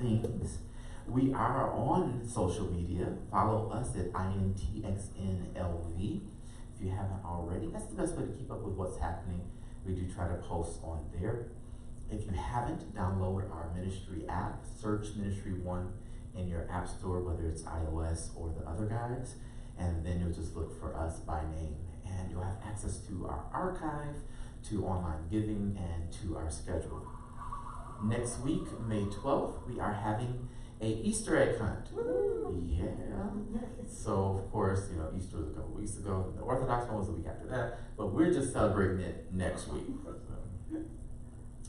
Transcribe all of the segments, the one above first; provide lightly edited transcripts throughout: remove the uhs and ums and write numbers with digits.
things. We are on social media. Follow us at INTXNLV. If you haven't already, that's the best way to keep up with what's happening. We do try to post on there. If you haven't, download our ministry app. Search Ministry One in your app store, whether it's iOS or the other guys, and then you'll just look for us by name. And you'll have access to our archive, to online giving, and to our schedule. Next week, May 12th, we are having a Easter egg hunt. Yeah. So, of course, Easter was a couple weeks ago. The Orthodox one was the week after that. But we're just celebrating it next week.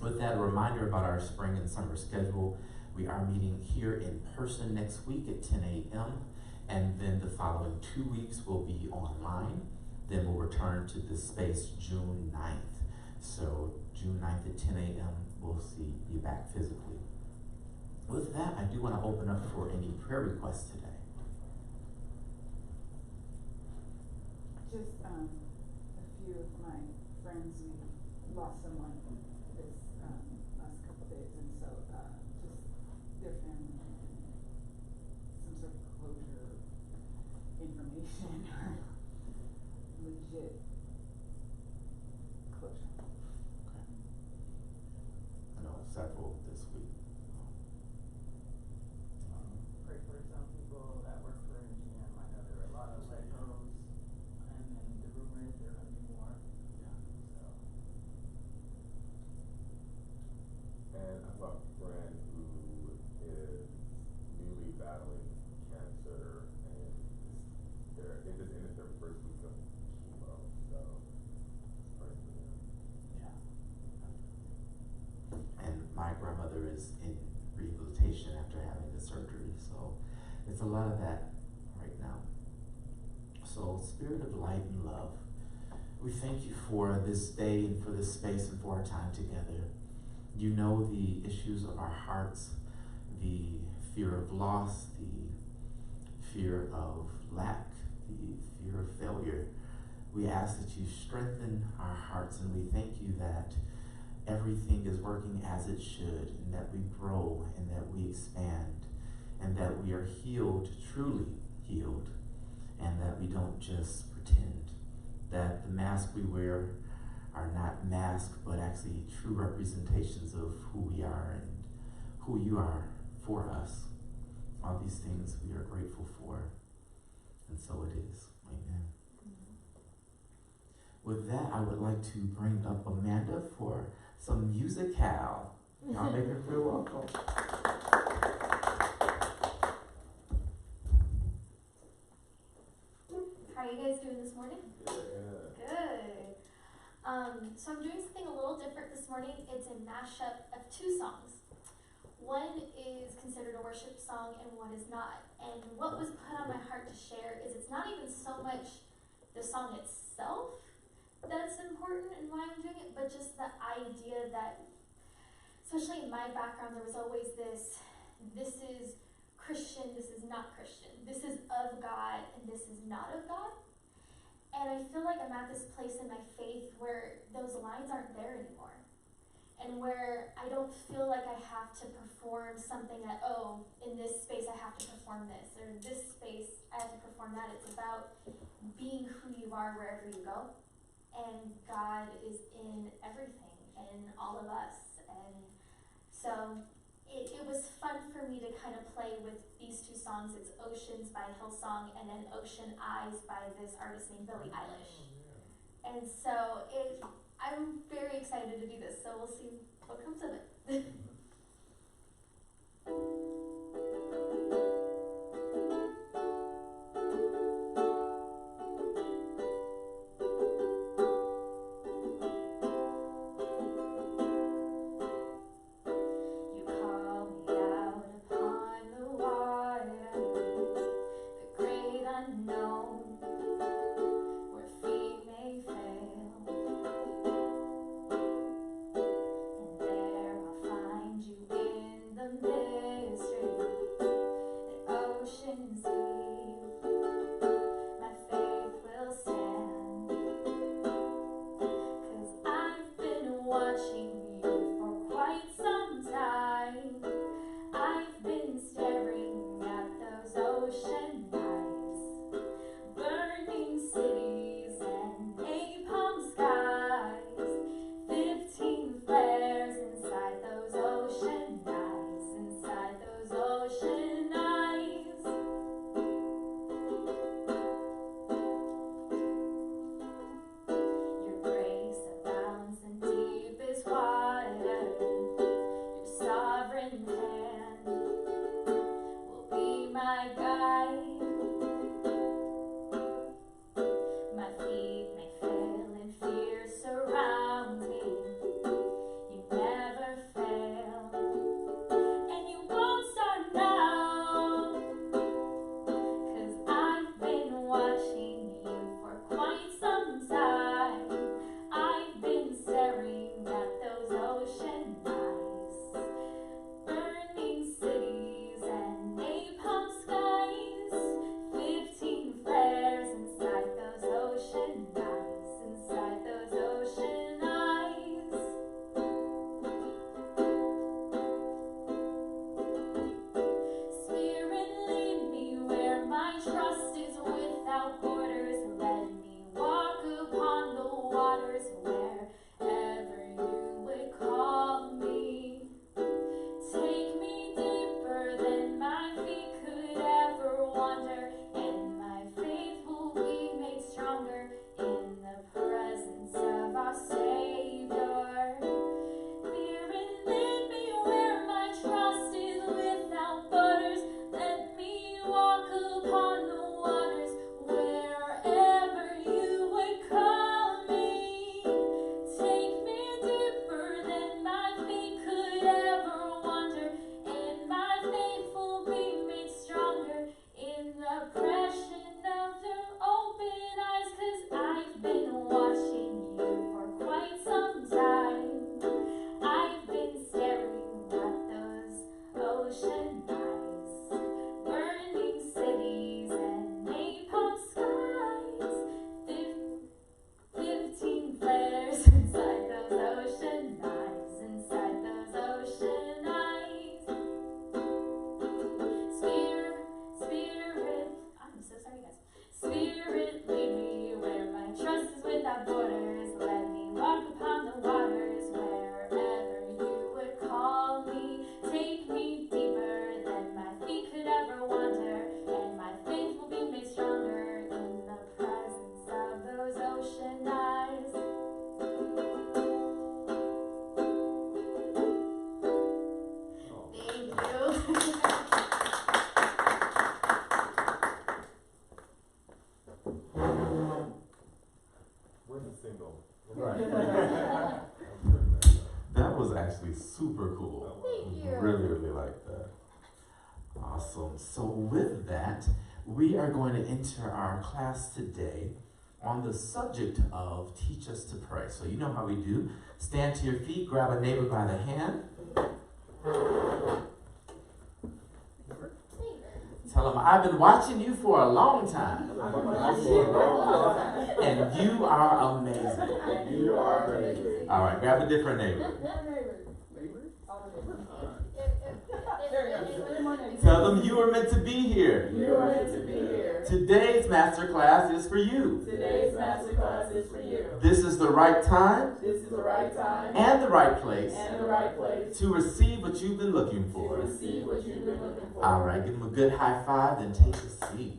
With that, a reminder about our spring and summer schedule. We are meeting here in person next week at 10 a.m. And then the following 2 weeks will be online. Then we'll return to this space June 9th. So June 9th at 10 a.m. we'll be back physically. With that, I do want to open up for any prayer requests today. Just a few of my friends, we lost someone this last couple days, and so just their family needed some sort of closure information or legit closure. Okay. I know several this week. Pray for some people that work for MGM. I know there are a lot of layoffs, and then the rumor is there are going to be more. Yeah. So. And I have a friend who is newly battling cancer, and they just ended their first week of chemo, so pray for them. Yeah. And my grandmother is in rehabilitation after having the surgery, so it's a lot of that right now. So, Spirit of light and love, we thank you for this day and for this space and for our time together. You know the issues of our hearts, the fear of loss, the fear of lack, the fear of failure. We ask that you strengthen our hearts, and we thank you that everything is working as it should, and that we grow, and that we expand, and that we are healed, truly healed, and that we don't just pretend, that the masks we wear are not masks, but actually true representations of who we are and who you are for us. All these things we are grateful for, and so it is. Amen. With that, I would like to bring up Amanda for some musical. Y'all make her feel welcome. How are you guys doing this morning? Yeah. Good. So I'm doing something a little different this morning. It's a mashup of two songs. One is considered a worship song and one is not. And what was put on my heart to share is it's not even so much the song itself that's important in why I'm doing it, but just the idea that, especially in my background, there was always this is Christian, this is not Christian. This is of God and this is not of God. And I feel like I'm at this place in my faith where those lines aren't there anymore. And where I don't feel like I have to perform something that, in this space I have to perform this, or in this space I have to perform that. It's about being who you are wherever you go. And God is in everything, in all of us. And so it was fun for me to kind of play with these two songs. It's Oceans by Hillsong and then Ocean Eyes by this artist named Billie Eilish. And so I'm very excited to do this, so we'll see what comes of it. Watching you for quite some time. I've been sovereign hand will be my guide. My feet may fail and fear surrounds me. You never fail, and you won't start now, 'cause I've been watching you for quite some time. I've been staring at those ocean eyes, burning cities and napalm skies, 15 flares inside those ocean eyes, inside those ocean eyes. Spirit, lead me where my trust is without borders. Let me walk upon the waters wherever you would call me. Take me deeper than my feet could ever wander, and my faith will be made stronger in the presence of our Savior. Spirit, lead me where my trust is without borders. Let me walk upon the waters wherever you would call me. Take me deeper than my feet could ever wander, and my faith will be made stronger in the pressure of your open eyes. 'Cause I've been watching you for quite some time. I've been staring at those ocean eyes, burning cities and napalm skies, 15 flares inside those ocean eyes, inside those ocean eyes. Spirit, I'm so sorry guys. Spirit, lead me where my trust is without borders. Let me walk upon the waters wherever you would call me. Take me deeper than my feet could ever wander, and my faith will be made stronger in the presence of those ocean eyes. Thank you. Where's the single? Right. That was actually super cool. Thank you. Really, really like that. Awesome. So with that, we are going to enter our class today on the subject of Teach Us to Pray. So you know how we do. Stand to your feet, grab a neighbor by the hand. Tell them, I've been watching you for a long time. And you are amazing. You are amazing. All right, grab a different neighbor. Tell them you are meant to be here. You are meant to be here. Today's MasterClass is for you. Today's MasterClass is for you. This is the right time This is the right time and the right place and the right place to receive what you've been looking to for. receive what you've been looking for. All right, give them a good high five, then take a seat.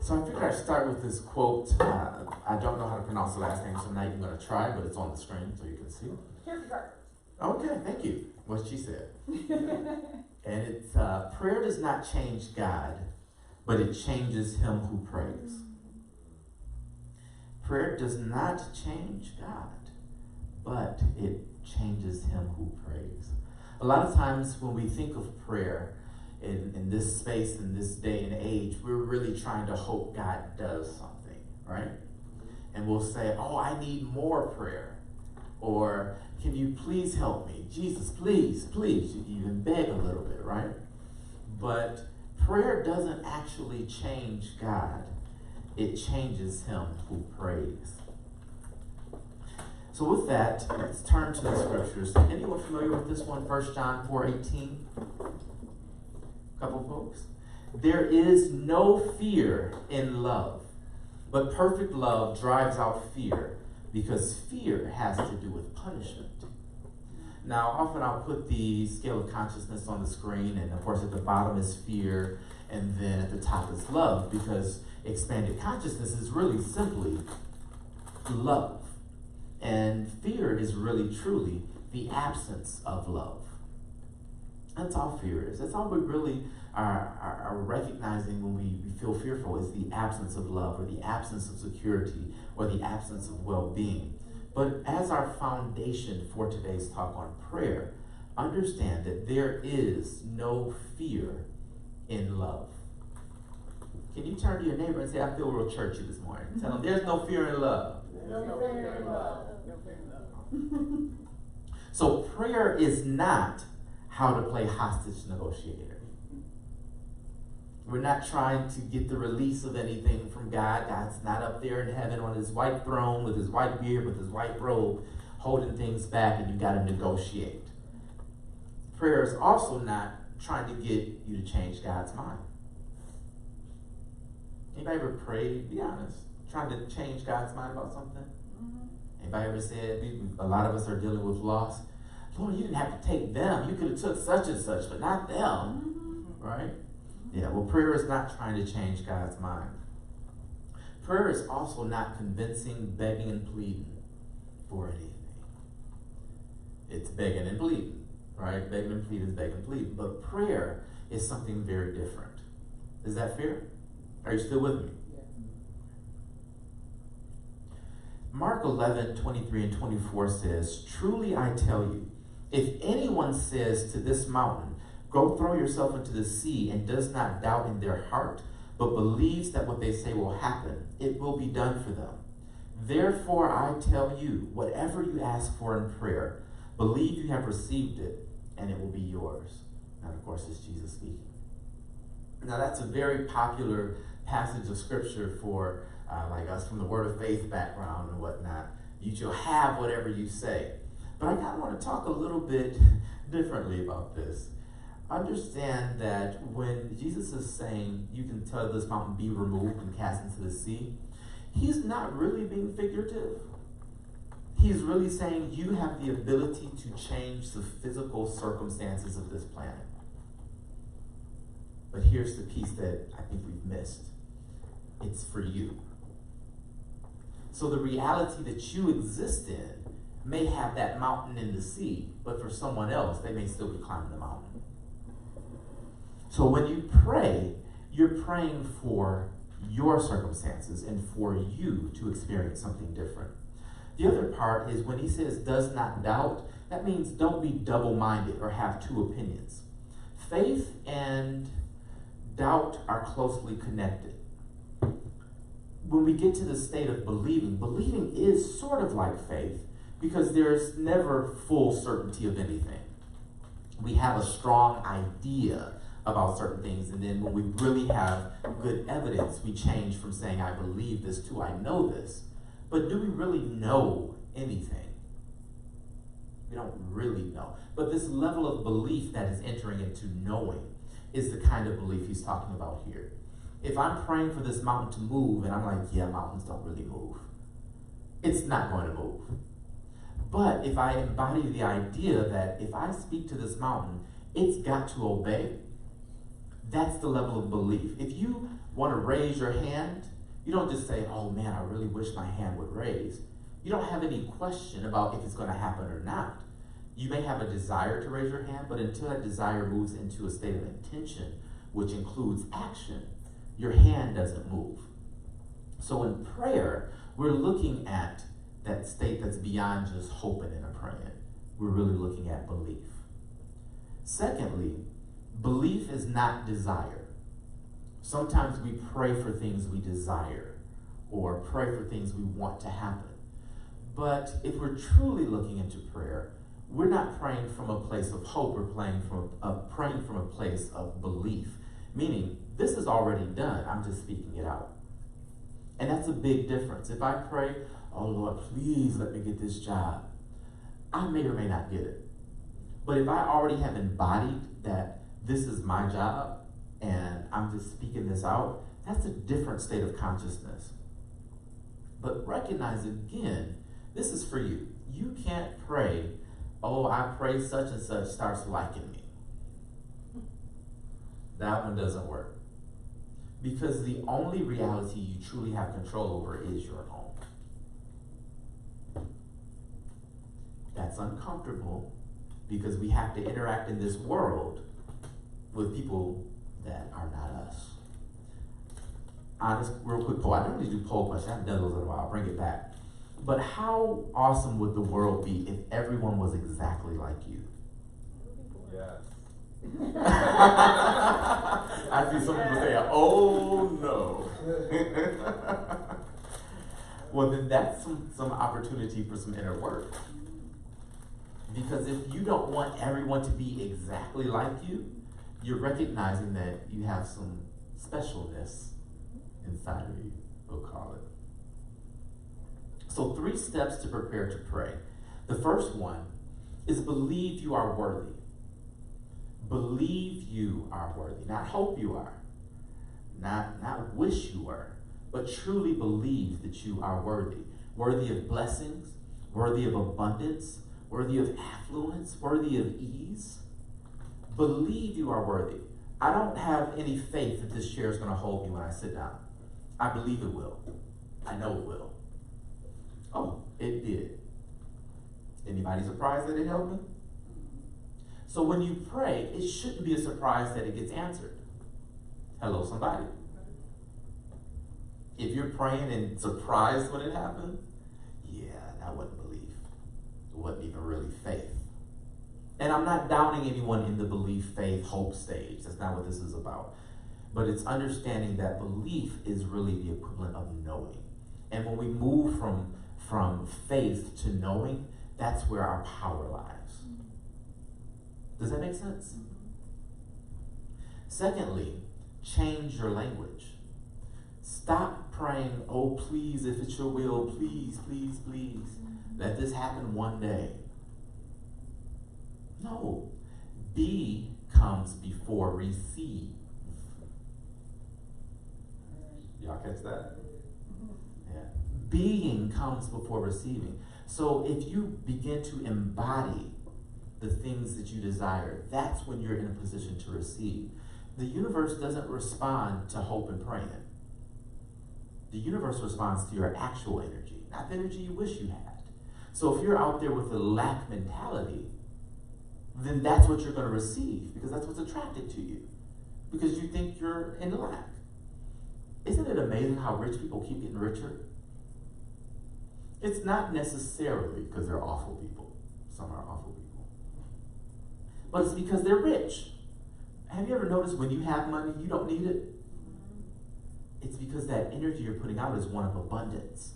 So I figured I'd start with this quote. I don't know how to pronounce the last name, so I'm not even going to try, but it's on the screen so you can see. Okay, thank you. What she said. And it's, prayer does not change God, but it changes him who prays. Prayer does not change God, but it changes him who prays. A lot of times when we think of prayer in this space, in this day and age, we're really trying to hope God does something, right? And we'll say, oh, I need more prayer. Or, can you please help me? Jesus, please, please. You even beg a little bit, right? But prayer doesn't actually change God. It changes him who prays. So with that, let's turn to the scriptures. Anyone familiar with this one? 1 John 4:18. Couple folks. There is no fear in love, but perfect love drives out fear, because fear has to do with punishment. Now, often I'll put the scale of consciousness on the screen, and of course at the bottom is fear, and then at the top is love, because expanded consciousness is really simply love. And fear is really, truly the absence of love. That's all fear is. That's all we really are recognizing when we feel fearful, is the absence of love, or the absence of security, or the absence of well-being. But as our foundation for today's talk on prayer, understand that there is no fear in love. Can you turn to your neighbor and say, I feel real churchy this morning? Tell them, there's no fear in love. No fear in love. No fear in love. So prayer is not how to play hostage negotiator. We're not trying to get the release of anything from God. God's not up there in heaven on his white throne with his white beard, with his white robe, holding things back, and you got to negotiate. Prayer is also not trying to get you to change God's mind. Anybody ever prayed, be honest, trying to change God's mind about something? Anybody ever said, a lot of us are dealing with loss, Lord, you didn't have to take them. You could have took such and such, but not them. Right? Yeah, well, prayer is not trying to change God's mind. Prayer is also not convincing, begging, and pleading for anything. It's begging and pleading, right? Begging and pleading is begging and pleading. But prayer is something very different. Is that fair? Are you still with me? Yeah. Mark 11:23 and 24 says, truly I tell you, if anyone says to this mountain, go throw yourself into the sea, and does not doubt in their heart, but believes that what they say will happen, it will be done for them. Therefore I tell you, whatever you ask for in prayer, believe you have received it, and it will be yours. And of course, it's Jesus speaking. Now that's a very popular passage of scripture for like us from the Word of Faith background and whatnot. You shall have whatever you say. But I kind of want to talk a little bit differently about this. Understand that when Jesus is saying you can tell this mountain be removed and cast into the sea, he's not really being figurative. He's really saying you have the ability to change the physical circumstances of this planet. But here's the piece that I think we've missed. It's for you. So the reality that you exist in may have that mountain in the sea, but for someone else, they may still be climbing the mountain. So when you pray, you're praying for your circumstances and for you to experience something different. The other part is when he says does not doubt, that means don't be double-minded or have two opinions. Faith and doubt are closely connected. When we get to the state of believing, believing is sort of like faith because there's never full certainty of anything. We have a strong idea about certain things, and then when we really have good evidence, we change from saying I believe this to I know this. But do we really know anything? We don't really know. But this level of belief that is entering into knowing is the kind of belief he's talking about here. If I'm praying for this mountain to move, and I'm like, yeah, mountains don't really move, it's not going to move. But if I embody the idea that if I speak to this mountain, it's got to obey, that's the level of belief. If you want to raise your hand, you don't just say, oh man, I really wish my hand would raise. You don't have any question about if it's going to happen or not. You may have a desire to raise your hand, but until that desire moves into a state of intention, which includes action, your hand doesn't move. So in prayer, we're looking at that state that's beyond just hoping and praying. We're really looking at belief. Secondly, belief is not desire. Sometimes we pray for things we desire or pray for things we want to happen. But if we're truly looking into prayer, we're not praying from a place of hope. We're praying from a place of belief, meaning this is already done. I'm just speaking it out. And that's a big difference. If I pray, oh Lord, please let me get this job, I may or may not get it. But if I already have embodied that this is my job and I'm just speaking this out, that's a different state of consciousness. But recognize again, this is for you. You can't pray, oh, I pray such and such starts liking me. That one doesn't work. Because the only reality you truly have control over is your own. that's uncomfortable because we have to interact in this world with people that are not us. Honest, real quick poll. I normally do poll questions. I haven't done those in a while. I'll bring it back. But how awesome would the world be if everyone was exactly like you? Yes. I see some people say, oh no. Well, then that's some opportunity for some inner work. Because if you don't want everyone to be exactly like you, you're recognizing that you have some specialness inside of you, we'll call it. So 3 steps to prepare to pray. The first one is believe you are worthy. Believe you are worthy. Not hope you are. Not wish you were. But truly believe that you are worthy. Worthy of blessings, worthy of abundance, worthy of affluence, worthy of ease. Believe you are worthy. I don't have any faith that this chair is going to hold me when I sit down. I believe it will. I know it will. Oh, it did. Anybody surprised that it helped me? So when you pray, it shouldn't be a surprise that it gets answered. Hello, somebody. If you're praying and surprised when it happens, yeah, that wasn't belief. It wasn't even really faith. And I'm not downing anyone in the belief, faith, hope stage. That's not what this is about. But it's understanding that belief is really the equivalent of knowing. And when we move from faith to knowing, that's where our power lies. Does that make sense? Secondly, change your language. Stop praying, oh, please, if it's your will, please, please, please, let this happen one day. No. Be comes before receive. Y'all catch that? Yeah. Being comes before receiving. So if you begin to embody the things that you desire, that's when you're in a position to receive. The universe doesn't respond to hope and praying. The universe responds to your actual energy, not the energy you wish you had. So if you're out there with a lack mentality, then that's what you're going to receive, because that's what's attracted to you, because you think you're in lack. Isn't it amazing how rich people keep getting richer? It's not necessarily because they're awful people. Some are awful people. But it's because they're rich. Have you ever noticed when you have money, you don't need it? It's because that energy you're putting out is one of abundance.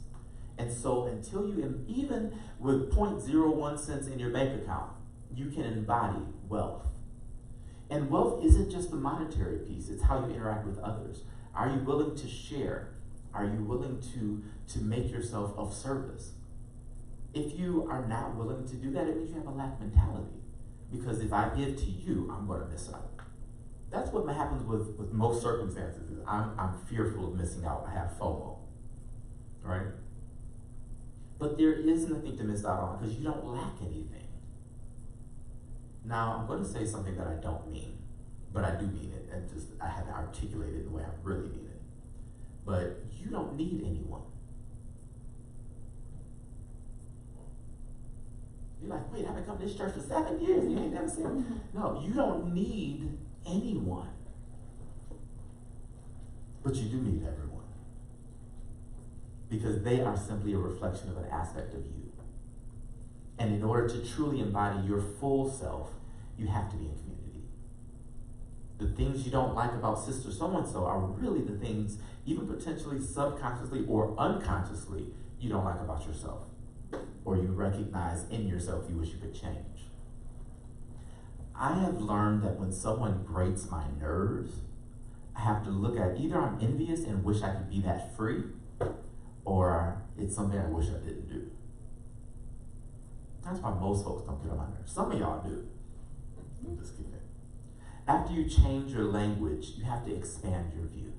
And so until you, even with 0.01 cents in your bank account, you can embody wealth. And wealth isn't just the monetary piece, it's how you interact with others. Are you willing to share? Are you willing to make yourself of service? If you are not willing to do that, it means you have a lack mentality. Because if I give to you, I'm going to miss out. That's what happens with most circumstances. I'm fearful of missing out. I have FOMO, right? But there is nothing to miss out on because you don't lack anything. Now, I'm going to say something that I don't mean, but I do mean it, and just I haven't articulated it the way I really mean it. But you don't need anyone. You're like, wait, I've been coming to this church for 7 years and you ain't never seen me. No, you don't need anyone. But you do need everyone. Because they are simply a reflection of an aspect of you. And in order to truly embody your full self, you have to be in community. The things you don't like about sister so-and-so are really the things, even potentially subconsciously or unconsciously, you don't like about yourself. Or you recognize in yourself you wish you could change. I have learned that when someone grates my nerves, I have to look at either I'm envious and wish I could be that free, or it's something I wish I didn't do. That's why most folks don't get on my nerves. Some of y'all do. I'm just kidding. After you change your language, you have to expand your view.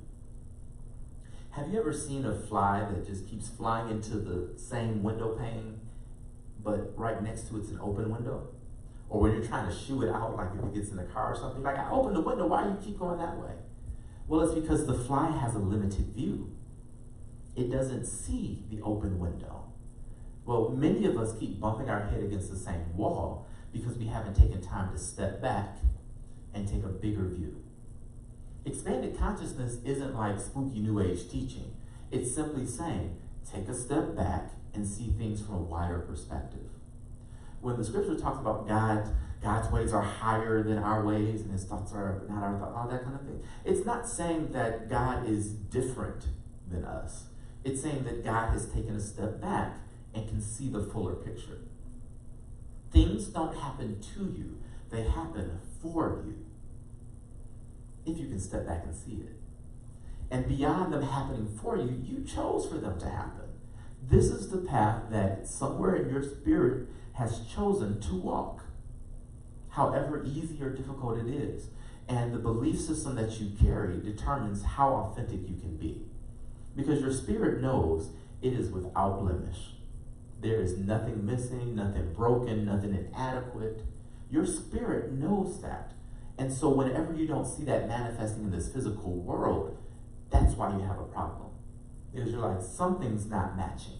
Have you ever seen a fly that just keeps flying into the same window pane, but right next to it's an open window? Or when you're trying to shoo it out, like if it gets in the car or something, like I opened the window, why do you keep going that way? Well, it's because the fly has a limited view. It doesn't see the open window. Well, many of us keep bumping our head against the same wall because we haven't taken time to step back and take a bigger view. Expanded consciousness isn't like spooky New Age teaching. It's simply saying, take a step back and see things from a wider perspective. When the scripture talks about God's ways are higher than our ways and his thoughts are not our thoughts, all that kind of thing, it's not saying that God is different than us. It's saying that God has taken a step back and can see the fuller picture. Things don't happen to you, they happen for you. If you can step back and see it. And beyond them happening for you, you chose for them to happen. This is the path that somewhere in your spirit has chosen to walk, however easy or difficult it is. And the belief system that you carry determines how authentic you can be. Because your spirit knows it is without blemish. There is nothing missing, nothing broken, nothing inadequate. Your spirit knows that. And so whenever you don't see that manifesting in this physical world, that's why you have a problem. Because you're like, something's not matching.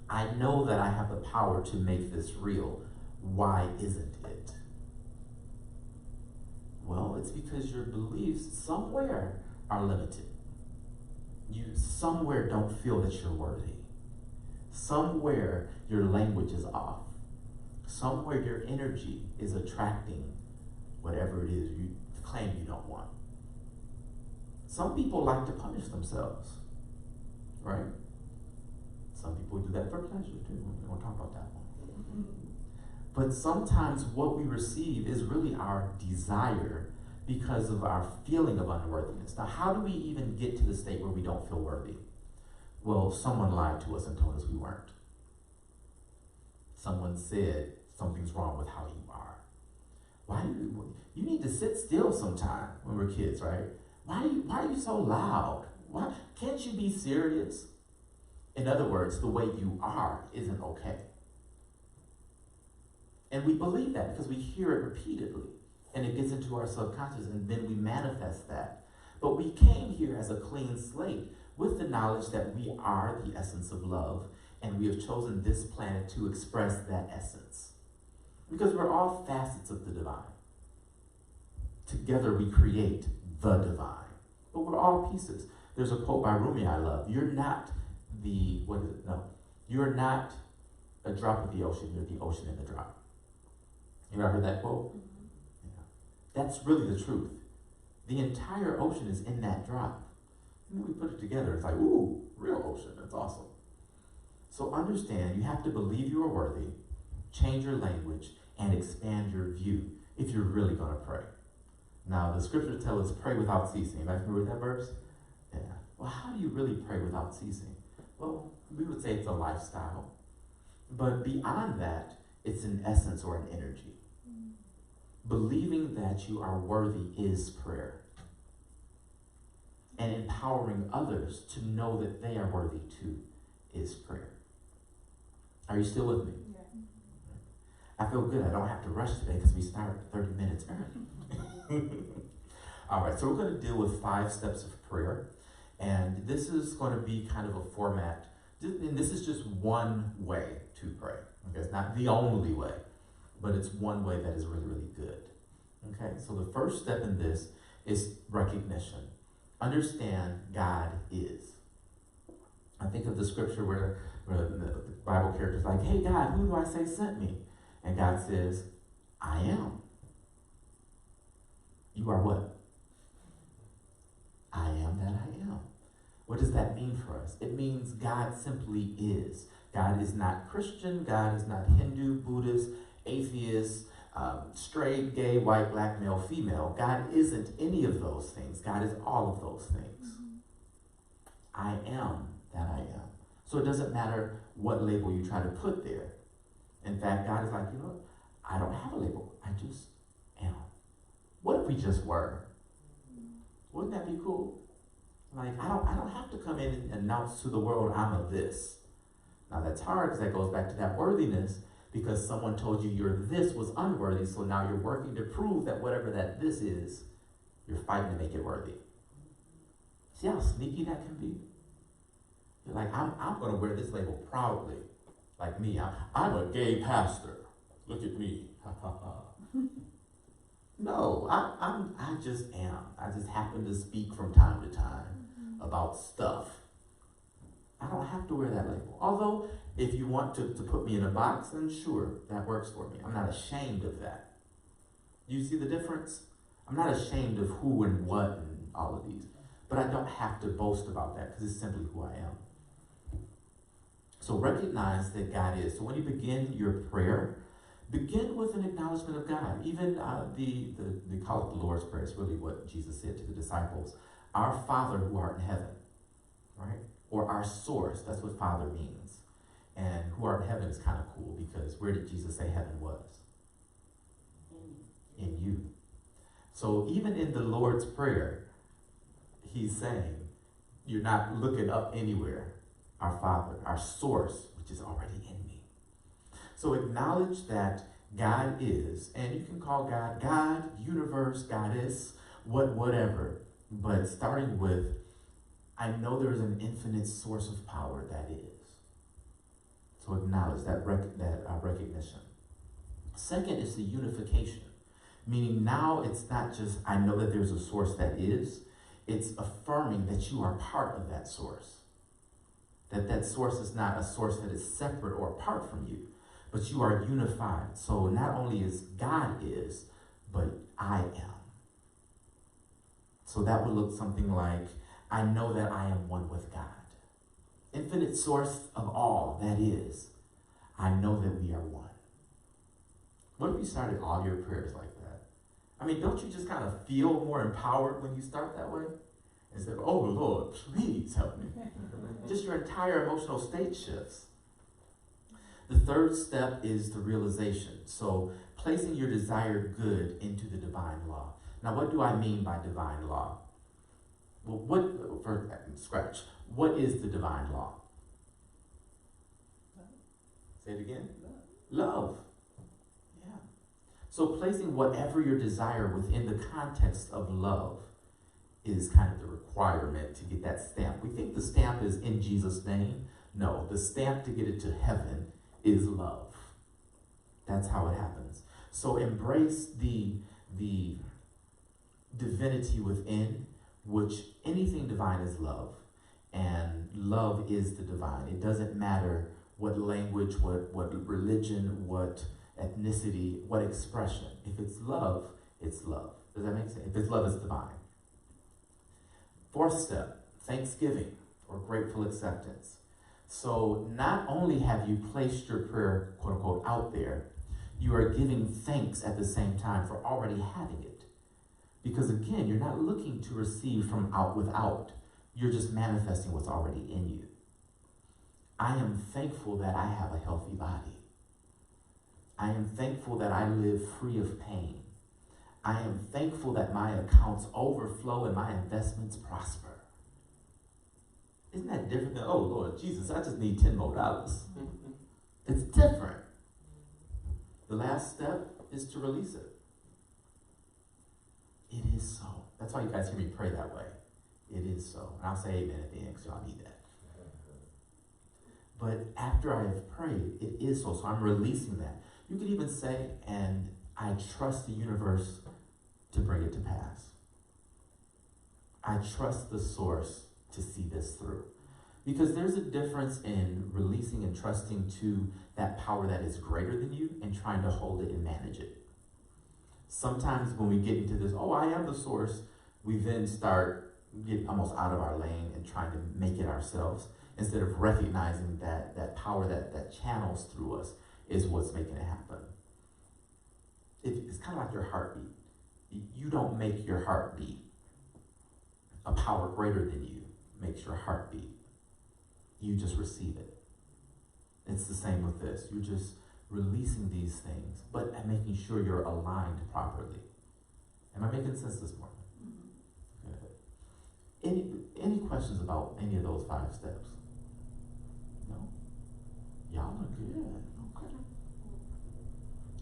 I know that I have the power to make this real. Why isn't it? Well, it's because your beliefs somewhere are limited. You somewhere don't feel that you're worthy. Somewhere your language is off. Somewhere your energy is attracting whatever it is you claim you don't want. Some people like to punish themselves, right? Some people do that for pleasure too. We don't talk about that one. But sometimes what we receive is really our desire because of our feeling of unworthiness. Now, how do we even get to the state where we don't feel worthy? Well, someone lied to us and told us we weren't. Someone said something's wrong with how you are. Why do you need to sit still sometime when we're kids, right? Why are you so loud? Why can't you be serious? In other words, the way you are isn't okay. And we believe that because we hear it repeatedly and it gets into our subconscious and then we manifest that. But we came here as a clean slate with the knowledge that we are the essence of love and we have chosen this planet to express that essence. Because we're all facets of the divine. Together we create the divine. But we're all pieces. There's a quote by Rumi I love. You're not you're not a drop of the ocean, you're the ocean in the drop. You ever heard that quote? Yeah. That's really the truth. The entire ocean is in that drop. And then we put it together, it's like, ooh, real ocean, that's awesome. So understand, you have to believe you are worthy, change your language, and expand your view if you're really going to pray. Now, the scriptures tell us pray without ceasing. You guys remember that verse? Yeah. Well, how do you really pray without ceasing? Well, we would say it's a lifestyle. But beyond that, it's an essence or an energy. Believing that you are worthy is prayer. And empowering others to know that they are worthy too is prayer. Are you still with me? Yeah. I feel good. I don't have to rush today because we start 30 minutes early. All right, so we're going to deal with 5 steps of prayer. And this is going to be kind of a format. And this is just one way to pray. Okay, it's not the only way, but it's one way that is really, really good. Okay, so the first step in this is recognition. Understand God is. I think of the scripture where the Bible character is like, hey God, who do I say sent me? And God says, I am. You are what? I am that I am. What does that mean for us? It means God simply is. God is not Christian. God is not Hindu, Buddhist, atheist, straight, gay, white, black, male, female. God isn't any of those things. God is all of those things. I am that I am. So it doesn't matter what label you try to put there. In fact, God is like, you know what? I don't have a label. I just am. What if we just were? Wouldn't that be cool? Like, I don't have to come in and announce to the world I'm of this. Now that's hard because that goes back to that worthiness, because someone told you your this was unworthy, so now you're working to prove that whatever that this is, you're fighting to make it worthy. See how sneaky that can be? You're like, I'm going to wear this label proudly. Like me, I'm a gay pastor. Look at me. Ha ha ha. No, I just am. I just happen to speak from time to time about stuff. I don't have to wear that label. Although, if you want to put me in a box, then sure, that works for me. I'm not ashamed of that. You see the difference? I'm not ashamed of who and what and all of these. But I don't have to boast about that because it's simply who I am. So recognize that God is. So when you begin your prayer, begin with an acknowledgement of God. Even they call it the Lord's Prayer. It's really what Jesus said to the disciples. Our Father who art in heaven, right? Or our source. That's what Father means. And who art in heaven is kind of cool because where did Jesus say heaven was? In you. So even in the Lord's Prayer, he's saying, you're not looking up anywhere. Our Father, our source, which is already in me. So acknowledge that God is, and you can call God, universe, goddess, whatever. But starting with, I know there's an infinite source of power that is. So acknowledge that recognition. Second is the unification. Meaning now it's not just, I know that there's a source that is, it's affirming that you are part of that source. That source is not a source that is separate or apart from you, but you are unified. So not only is God is, but I am. So that would look something like, I know that I am one with God. Infinite source of all that is, I know that we are one. What if you started all your prayers like that? I mean, don't you just kind of feel more empowered when you start that way? Instead of, oh Lord, please help me. Just your entire emotional state shifts. The third step is the realization. So placing your desired good into the divine law. Now, what do I mean by divine law? Well, what is the divine law? Say it again. Love. Yeah. So placing whatever your desire within the context of love is kind of the requirement to get that stamp. We think the stamp is in Jesus' name. No, the stamp to get it to heaven is love. That's how it happens. So embrace the divinity within, which anything divine is love. And love is the divine. It doesn't matter what language, what religion, what ethnicity, what expression. If it's love, it's love. Does that make sense? If it's love, it's divine. Fourth step, thanksgiving or grateful acceptance. So not only have you placed your prayer, quote unquote, out there, you are giving thanks at the same time for already having it. Because again, you're not looking to receive from out without. You're just manifesting what's already in you. I am thankful that I have a healthy body. I am thankful that I live free of pain. I am thankful that my accounts overflow and my investments prosper. Isn't that different than, oh Lord Jesus, I just need $10 more? It's different. The last step is to release it. It is so. That's why you guys hear me pray that way. It is so. And I'll say amen at the end because y'all need that. But after I have prayed, it is so. So I'm releasing that. You could even say, and I trust the universe to bring it to pass. I trust the source to see this through. Because there's a difference in releasing and trusting to that power that is greater than you and trying to hold it and manage it. Sometimes when we get into this, oh, I am the source, we then start getting almost out of our lane and trying to make it ourselves instead of recognizing that power that channels through us is what's making it happen. It's kind of like your heartbeat. You don't make your heart beat. A power greater than you makes your heart beat. You just receive it. It's the same with this. You're just releasing these things, but making sure you're aligned properly. Am I making sense this morning? Good. Any questions about any of those 5 steps? No? Y'all are good. Okay.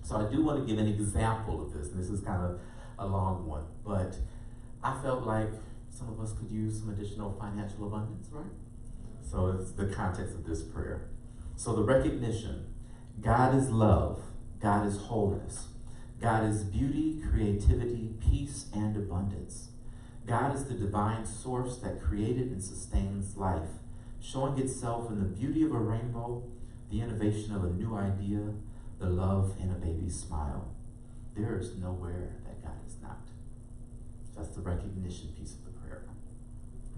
So I do want to give an example of this, and this is kind of a long one, but I felt like some of us could use some additional financial abundance, right? So it's the context of this prayer. So the recognition, God is love, God is wholeness, God is beauty, creativity, peace, and abundance. God is the divine source that created and sustains life, showing itself in the beauty of a rainbow, the innovation of a new idea, the love in a baby's smile. There is nowhere that God is not. That's the recognition piece of the prayer.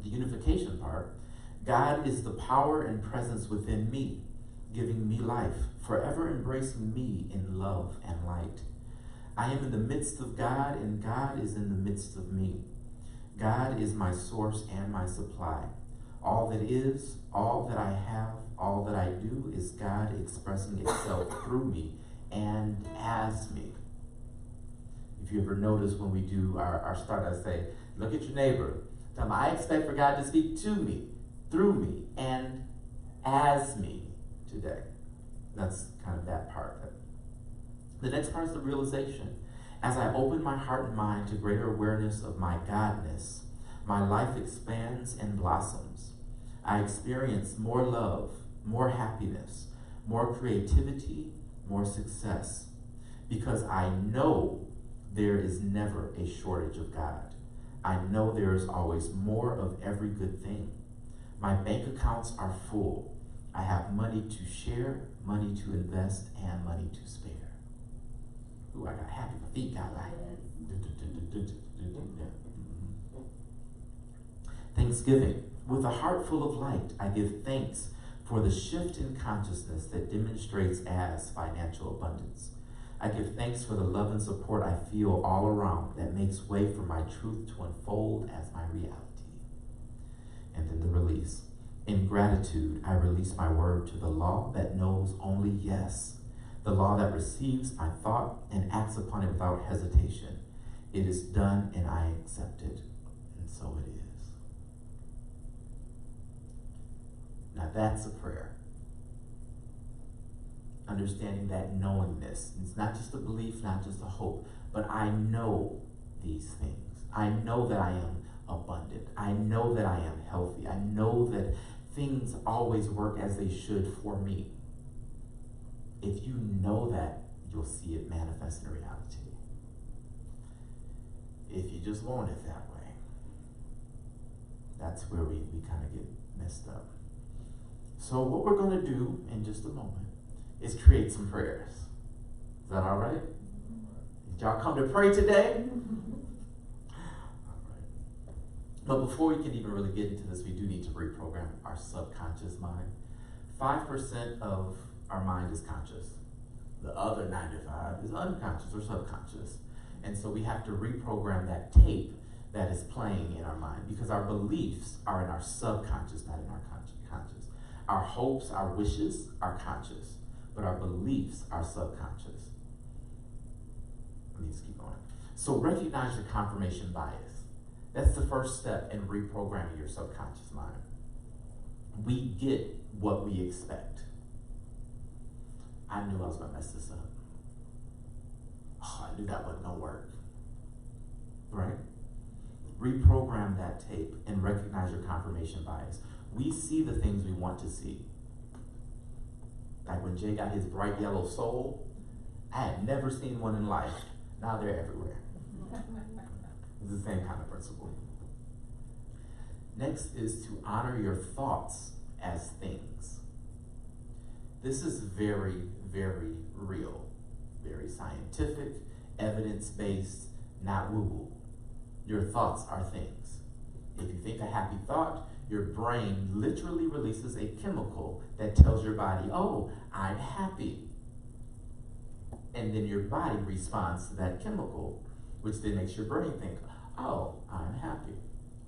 The unification part, God is the power and presence within me, giving me life, forever embracing me in love and light. I am in the midst of God, and God is in the midst of me. God is my source and my supply. All that is, all that I have, all that I do is God expressing itself through me and as me. If you ever notice when we do our start, I say, look at your neighbor. Tell them, I expect for God to speak to me, through me, and as me today. That's kind of that part of it. The next part is the realization. As I open my heart and mind to greater awareness of my Godness, my life expands and blossoms. I experience more love, more happiness, more creativity, more success, because I know there is never a shortage of God. I know there is always more of every good thing. My bank accounts are full. I have money to share, money to invest, and money to spare. Ooh, I got happy feet, got like Thanksgiving. With a heart full of light, I give thanks for the shift in consciousness that demonstrates as financial abundance. I give thanks for the love and support I feel all around that makes way for my truth to unfold as my reality. And then the release. In gratitude, I release my word to the law that knows only yes, the law that receives my thought and acts upon it without hesitation. It is done and I accept it, and so it is. Now that's a prayer. Understanding that knowingness. It's not just a belief, not just a hope, but I know these things. I know that I am abundant. I know that I am healthy. I know that things always work as they should for me. If you know that, you'll see it manifest in reality. If you just want it that way, that's where we kind of get messed up. So what we're going to do in just a moment is create some prayers. Is that all right? Did y'all come to pray today? All right. But before we can even really get into this, we do need to reprogram our subconscious mind. 5% of our mind is conscious. The other 95 is unconscious or subconscious. And so we have to reprogram that tape that is playing in our mind, because our beliefs are in our subconscious, not in our conscious. Our hopes, our wishes are conscious, but our beliefs are subconscious. Let me just keep going. So recognize your confirmation bias. That's the first step in reprogramming your subconscious mind. We get what we expect. I knew I was going to mess this up. Oh, I knew that wasn't going to work. Right? Reprogram that tape and recognize your confirmation bias. We see the things we want to see. Like when Jay got his bright yellow soul, I had never seen one in life. Now they're everywhere. It's the same kind of principle. Next is to honor your thoughts as things. This is very, very real, very scientific, evidence-based, not woo-woo. Your thoughts are things. If you think a happy thought, your brain literally releases a chemical that tells your body, oh, I'm happy. And then your body responds to that chemical, which then makes your brain think, oh, I'm happy.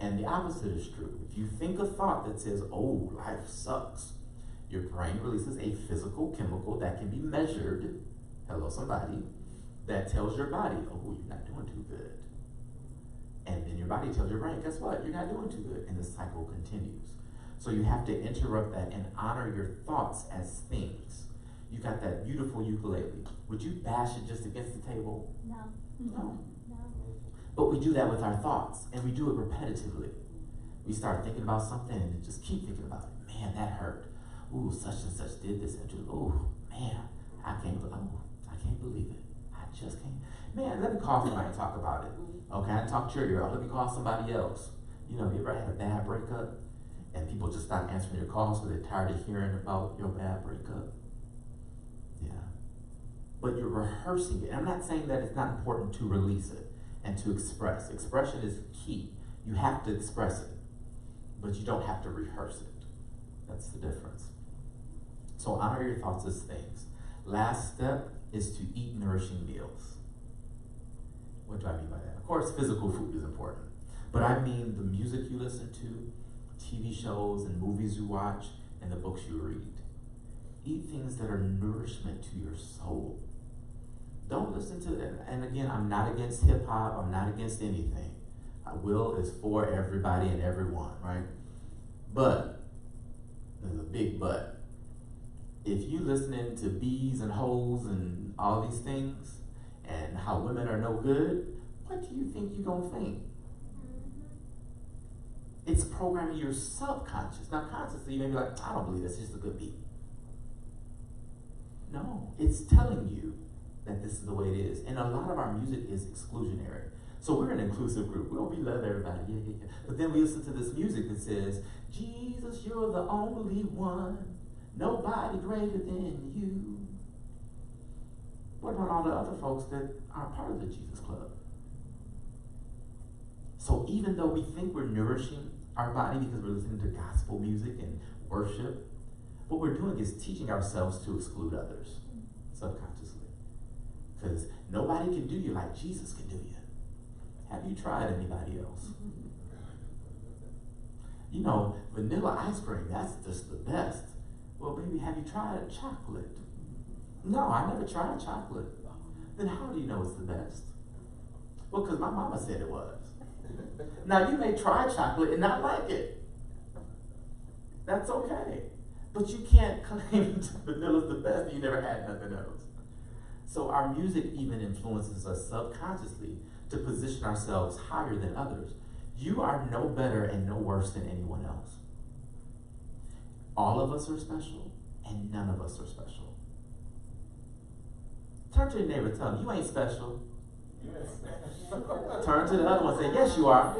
And the opposite is true. If you think a thought that says, oh, life sucks, your brain releases a physical chemical that can be measured, hello somebody, that tells your body, oh, you're not doing too good. And then your body tells your brain, guess what? You're not doing too good. And the cycle continues. So you have to interrupt that and honor your thoughts as things. You got that beautiful ukulele. Would you bash it just against the table? No. No. But we do that with our thoughts, and we do it repetitively. We start thinking about something and just keep thinking about it. Man, that hurt. ooh, such and such did this, and ooh, man, I can't believe it. I just can't. Man, let me call somebody and talk about it. Okay, I talked your ear off. Let me call somebody else. You know, you ever had a bad breakup and people just stop answering your calls because they're tired of hearing about your bad breakup? Yeah. But you're rehearsing it. And I'm not saying that it's not important to release it and to express. Expression is key. You have to express it, but you don't have to rehearse it. That's the difference. So honor your thoughts as things. Last step is to eat nourishing meals. What do I mean by that? Of course, physical food is important, but I mean the music you listen to, TV shows and movies you watch, and the books you read. Eat things that are nourishment to your soul. Don't listen to them. And again, I'm not against hip hop. I'm not against anything. Will is for everybody and everyone, right? But, there's a big but. If you listening to bees and hoes and all these things, and how women are no good, what do you think you're gonna think? It's programming your subconscious. Now consciously you may be like, I don't believe this, it's just a good beat. No, it's telling you that this is the way it is. And a lot of our music is exclusionary. So we're an inclusive group. We love everybody, yeah. But then we listen to this music that says, Jesus, you're the only one. Nobody greater than you. What about all the other folks that are part of the Jesus Club? So even though we think we're nourishing our body because we're listening to gospel music and worship, what we're doing is teaching ourselves to exclude others subconsciously. Because nobody can do you like Jesus can do you. Have you tried anybody else? You know, vanilla ice cream, that's just the best. Well, baby, have you tried chocolate? No, I never tried chocolate. Then how do you know it's the best? Well, because my mama said it was. Now, you may try chocolate and not like it. That's okay. But you can't claim vanilla's the best and you never had nothing else. So our music even influences us subconsciously to position ourselves higher than others. You are no better and no worse than anyone else. All of us are special, and none of us are special. Turn to your neighbor and tell them, you ain't special. Yes. Turn to the other one and say, yes, you are.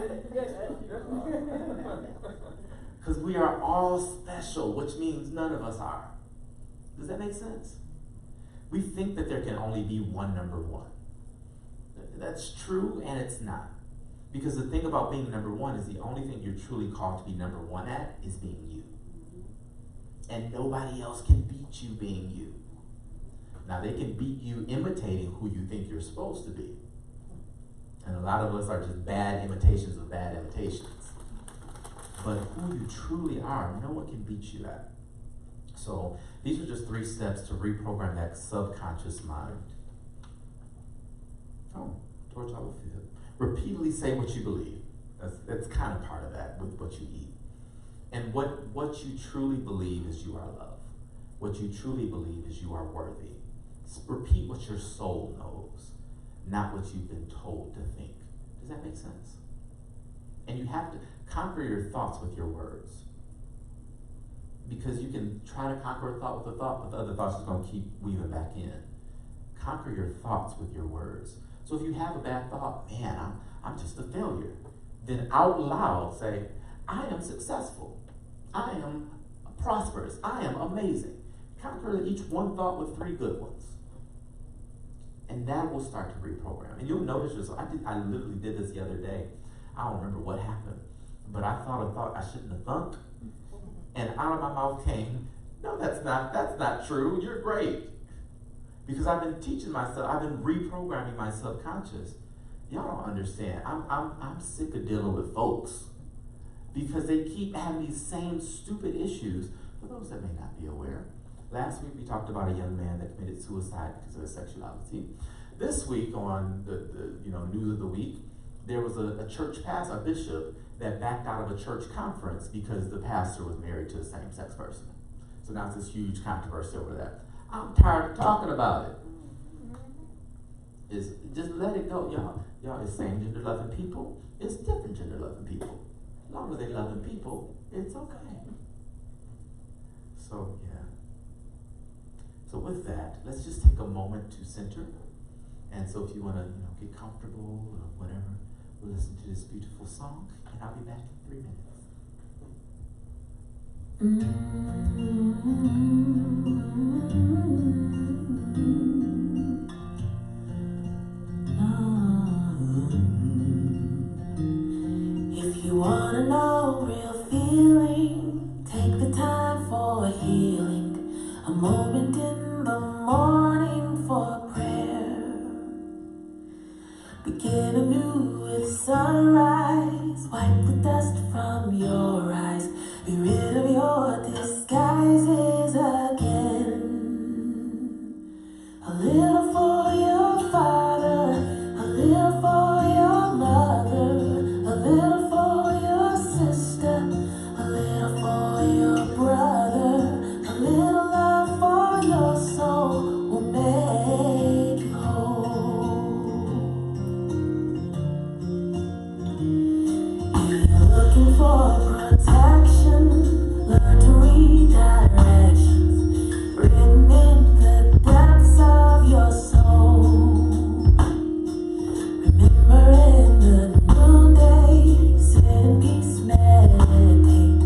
Because we are all special, which means none of us are. Does that make sense? We think that there can only be one number one. That's true, and it's not. Because the thing about being number one is the only thing you're truly called to be number one at is being you. And nobody else can beat you being you. Now, they can beat you imitating who you think you're supposed to be. And a lot of us are just bad imitations of bad imitations. But who you truly are, no one can beat you at. So these are just 3 steps to reprogram that subconscious mind. Oh, George Olivefield. Repeatedly say what you believe. That's kind of part of that with what you eat. And what you truly believe is you are loved. What you truly believe is you are worthy. Repeat what your soul knows, not what you've been told to think. Does that make sense? And you have to conquer your thoughts with your words. Because you can try to conquer a thought with a thought, but the other thoughts are going to keep weaving back in. Conquer your thoughts with your words. So if you have a bad thought, man, I'm just a failure, then out loud say, I am successful. I am prosperous. I am amazing. Conquer each one thought with 3 good ones. And that will start to reprogram. And you'll notice yourself. I literally did this the other day. I don't remember what happened, but I thought a thought I shouldn't have thunk. And out of my mouth came, no, that's not true. You're great. Because I've been teaching myself, I've been reprogramming my subconscious. Y'all don't understand. I'm sick of dealing with folks because they keep having these same stupid issues. For those that may not be aware, last week we talked about a young man that committed suicide because of his sexuality. This week on the news of the week, there was a church pastor, a bishop, that backed out of a church conference because the pastor was married to a same-sex person. So now it's this huge controversy over that. I'm tired of talking about it. Just let it go, y'all. It's same gender loving people. It's different gender loving people. As long as they loving people, it's okay. So, yeah. So with that, let's just take a moment to center. And so if you want to, get comfortable or whatever, we'll listen to this beautiful song, and I'll be back in 3 minutes. If you wanna know real feeling, take the time for healing. A moment in the morning for prayer. Begin anew with sunrise. Wipe the dust from your eyes. Be rid of your disguises again. A little for your father, a little for your mother, a little for your sister, a little for your brother, a little love for your soul will make you whole. If you're looking for protection, learn to read directions written in the depths of your soul. Remember in the noonday, sit in peace, meditate.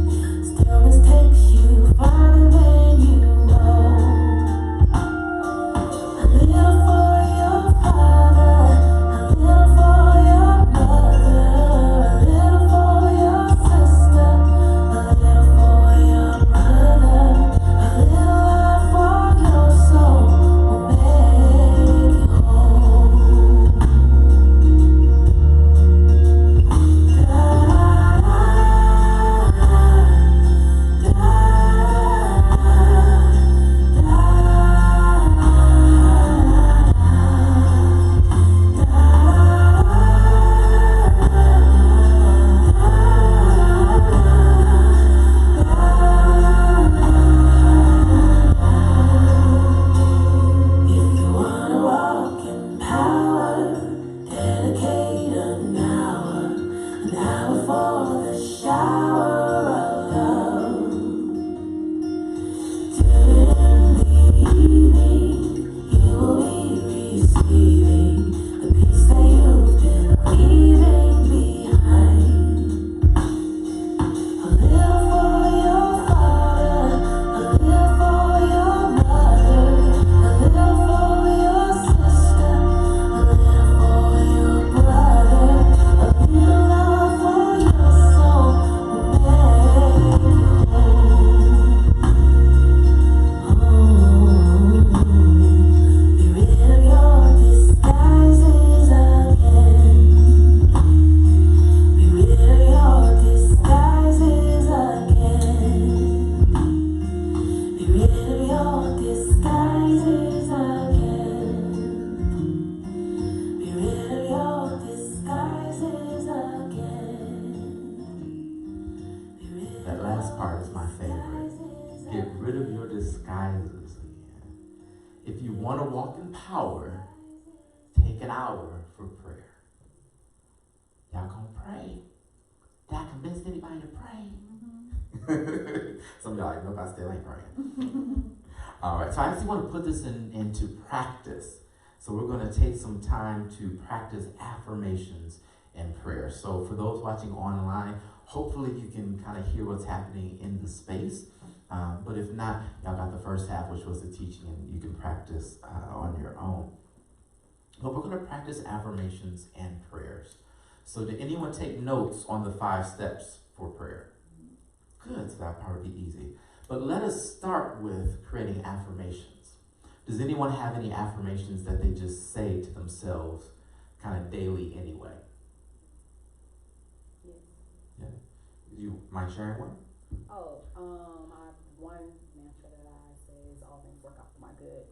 Stillness takes you farther than you know. A little for your father, a little for your mother, a little for your sister, a little for your brother, a little love for your soul will make you whole. If you wanna walk in power, dedicate an hour for the shower of love. Do it in the evening, you will be receiving the peace that you've been leaving behind. A little for your father, a little for your mother, a little for your sister, a little for your brother, a little love for your soul will make you whole. Be rid of your disguises again. Be rid of your disguises again. Be rid of your disguises again. Be rid of your disguises again. Be rid That of last your part is my favorite. disguises Get rid of your disguises again. If you want to walk in power, take an hour for prayer. Y'all gonna pray? Did I convince anybody to pray? Some of y'all like, nope, I still ain't praying. All right, so I actually want to put this into practice. So we're going to take some time to practice affirmations and prayer. So for those watching online, hopefully you can kind of hear what's happening in the space. But if not, y'all got the first half, which was the teaching, and you can practice on your own. But we're going to practice affirmations and prayers. So did anyone take notes on the 5 steps for prayer? Good, so that'll probably be easy. But let us start with creating affirmations. Does anyone have any affirmations that they just say to themselves kind of daily anyway? Yes. Yeah. You mind sharing one? One mantra that I say is all things work out for my good.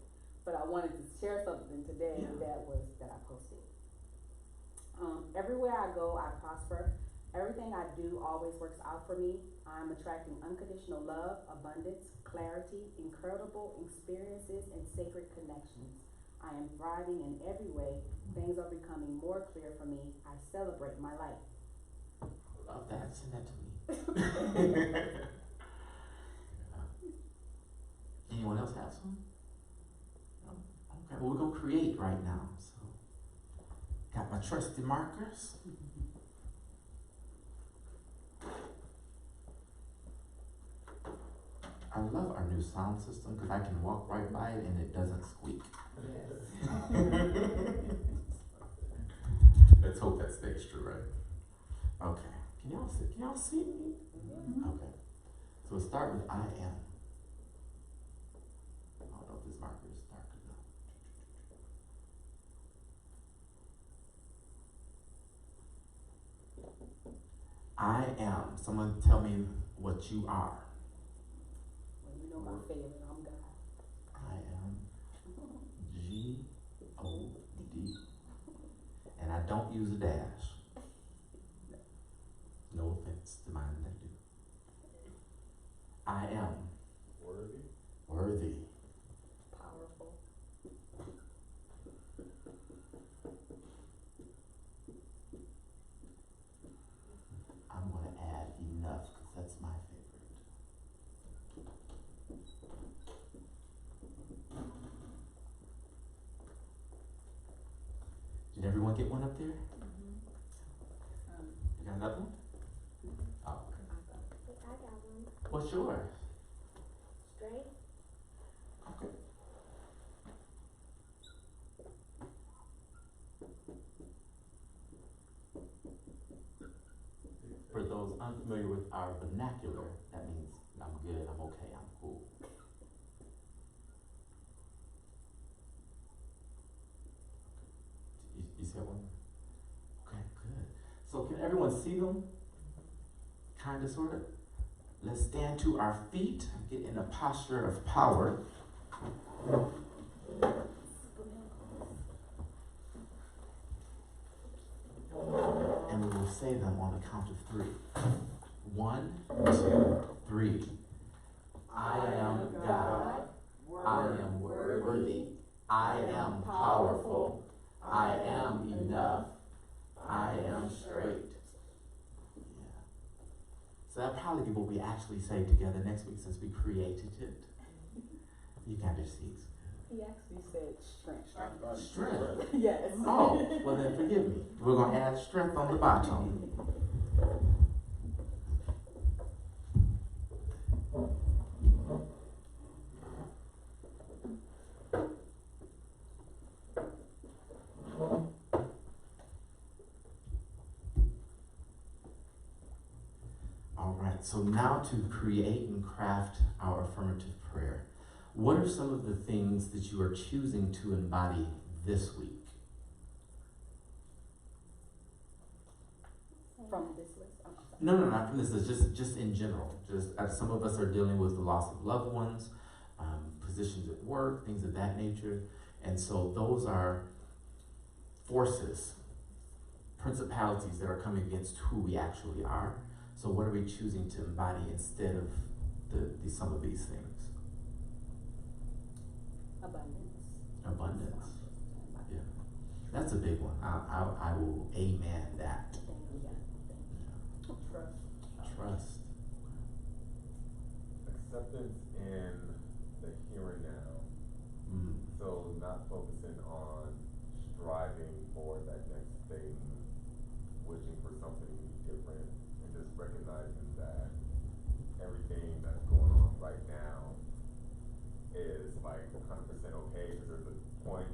But I wanted to share something today that I posted. Everywhere I go, I prosper. Everything I do always works out for me. I'm attracting unconditional love, abundance, clarity, incredible experiences, and sacred connections. I am thriving in every way. Things are becoming more clear for me. I celebrate my life. Love that. Send that to me. Anyone else have some? No? Okay, well, we're gonna create right now, so. Got my trusty markers. I love our new sound system because I can walk right by it and it doesn't squeak. Let's hope that stays true, right? Okay. Can y'all see me? Okay. So we'll start with I am. I don't know if this marker is dark enough. I am. Someone tell me what you are. Well, you know my favorite, I'm God. I am G-O-D. And I don't use a dash. No offense to mine that do. I am worthy. Powerful. I'm going to add enough because that's my favorite. Did everyone get one up there? You got another one? Oh, okay. I got one. What's yours? Straight. Okay. For those unfamiliar with our vernacular, that means I'm good, I'm okay, I'm cool. You see that one? Okay, good. So can everyone see them? Kinda, sorta? Let's stand to our feet, get in a posture of power. And we will say them on the count of 3. 1, 2, 3. I am God. I am worthy. I am powerful. I am enough. I am straight. Yeah. So that'll probably be what we actually say together next week since we created it. You can just see. He actually said strength. Strength. Yes. Oh, well then forgive me. We're going to add strength on the bottom. All right, so now to create and craft our affirmative prayer. What are some of the things that you are choosing to embody this week? From this list? Oh, sorry. No, not from this list, just in general. Just as some of us are dealing with the loss of loved ones, positions at work, things of that nature. And so those are forces, principalities that are coming against who we actually are. So what are we choosing to embody instead of some of these things? Abundance. Yeah, that's a big one. I will amen that. Trust. Trust. Acceptance in the here and now. So not focusing on striving for that next thing, wishing for something different, and just recognizing that everything that's going on right now is like 100% okay, because there's a point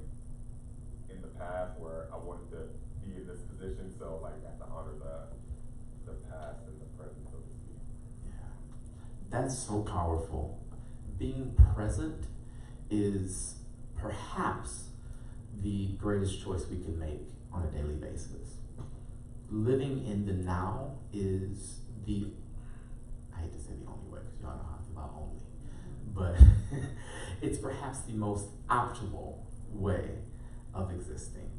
in the past where I wanted to be in this position, so like I have to honor the past and the present, so to speak. Yeah, that's so powerful. Being present is perhaps the greatest choice we can make on a daily basis. Living in the now is I hate to say the only way, because y'all know how I feel about only, but it's perhaps the most optimal way of existing.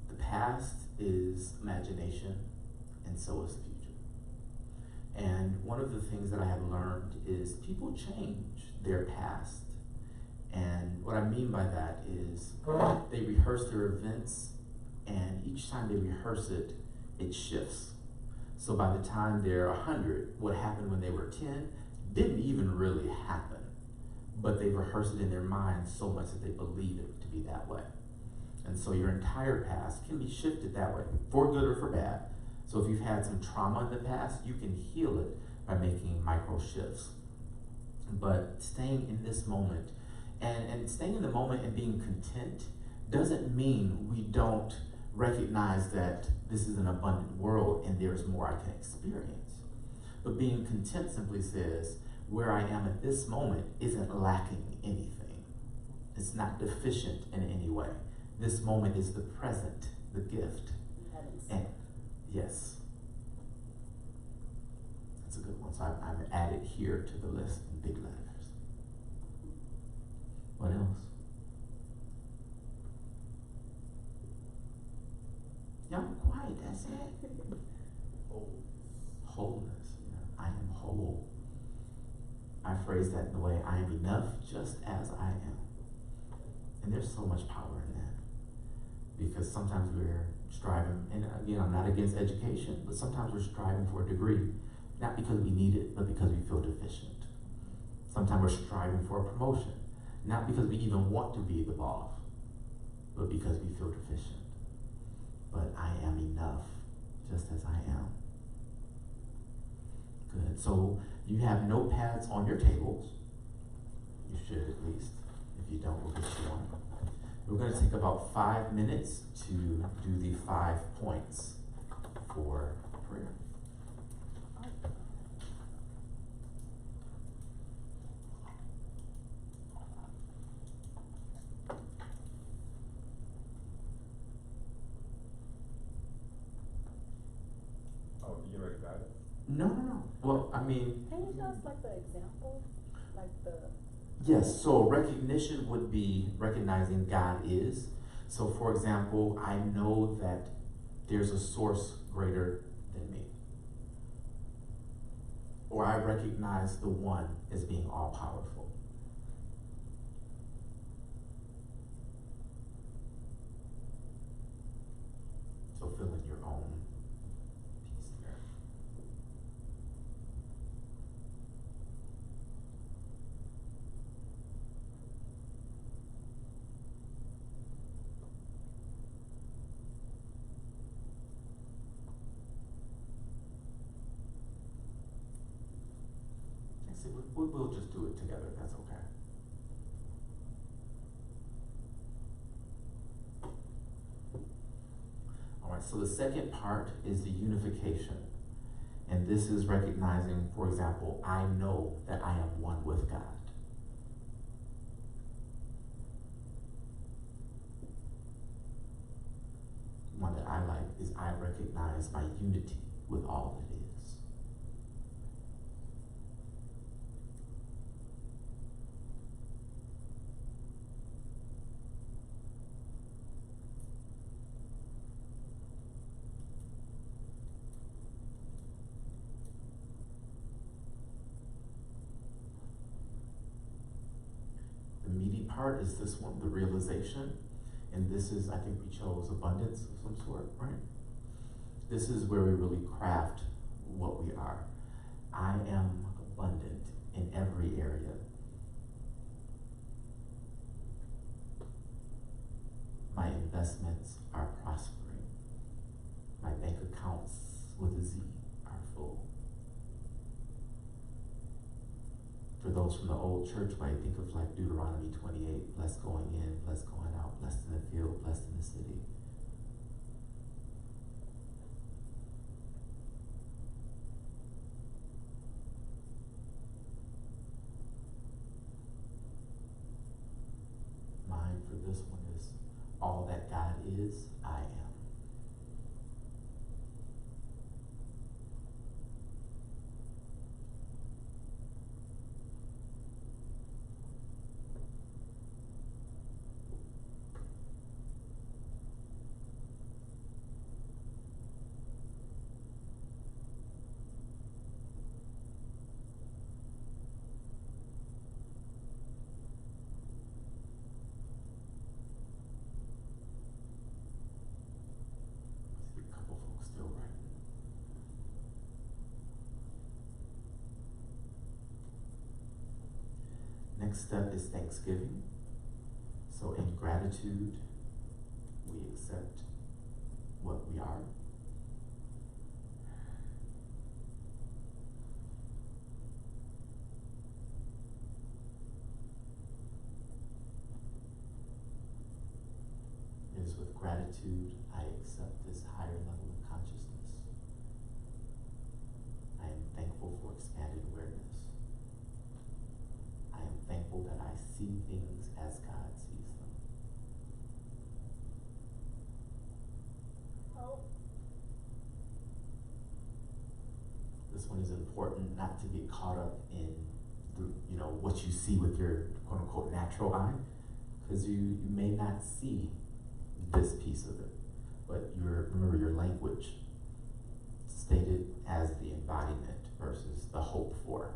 The past is imagination, and so is the future. And one of the things that I have learned is people change their past. And what I mean by that is they rehearse their events, and each time they rehearse it, it shifts. So by the time they're 100, what happened when they were 10 didn't even really happen. but they've rehearsed it in their mind so much that they believe it to be that way. And so your entire past can be shifted that way, for good or for bad. So if you've had some trauma in the past, you can heal it by making micro shifts. But staying in this moment, and staying in the moment and being content doesn't mean we don't recognize that this is an abundant world and there's more I can experience. But being content simply says, where I am at this moment isn't lacking anything. It's not deficient in any way. This moment is the present, the gift. And yes, that's a good one. So I've added here to the list in big letters. What else? Y'all quiet, that's it. Wholeness. Yeah. I am whole. I phrase that in the way, I am enough just as I am. And there's so much power in that. Because sometimes we're striving, and again, I'm not against education, but sometimes we're striving for a degree, not because we need it, but because we feel deficient. Sometimes we're striving for a promotion, not because we even want to be the boss, but because we feel deficient. But I am enough, just as I am. Good. So you have notepads on your tables. You should at least. If you don't, we'll get you one. We're going to take about 5 minutes to do the 5 points for prayer. Oh, you already got it? No. Well, I mean, Can you show us like the example? Like the yes, so recognition would be recognizing God is. So for example, I know that there's a source greater than me. Or I recognize the one as being all powerful. So fill in your own piece there. Actually, we'll just do it together, if that's okay. All right, so the second part is the unification. And this is recognizing, for example, I know that I am one with God. One that I like is I recognize my unity with all that is. The meaty part is this one, the realization. And this is, I think we chose abundance of some sort, right? This is where we really craft what we are. I am abundant in every area. My investments are prospering. My bank accounts with a Z are full. For those from the old church might think of like Deuteronomy 28, blessed going in, blessed going out, blessed in the field, blessed in the city. Mine for this one is all that God is, I am. next step is Thanksgiving. So in gratitude, we accept what we are. It is with gratitude I accept this higher level of consciousness. I am thankful for expanded awareness. I am thankful that I see things as God sees them. This one is important not to get caught up in what you see with your quote unquote natural eye, because you may not see this piece of it, but remember your language stated as the embodiment versus the hope for.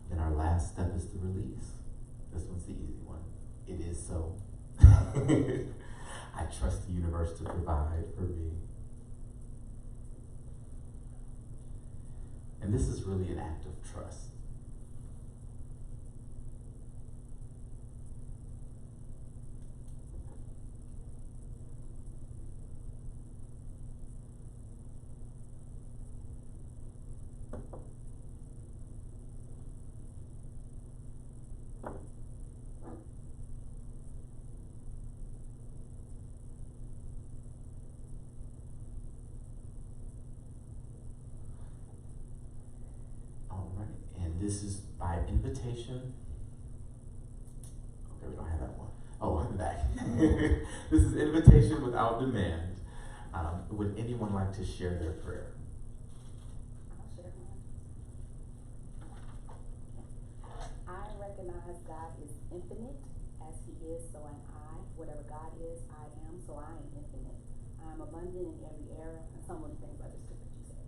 Then our last step is the release. This one's the easy one. It is so. I trust the universe to provide for me. And this is really an act of trust. This is by invitation. Okay, we don't have that one. Oh, I'm back. This is invitation without demand. Would anyone like to share their prayer? I'll share mine. I recognize God is infinite. As He is, so am I. Whatever God is, I am, so I am infinite. I am abundant in every area. And some of the things I just took that you said.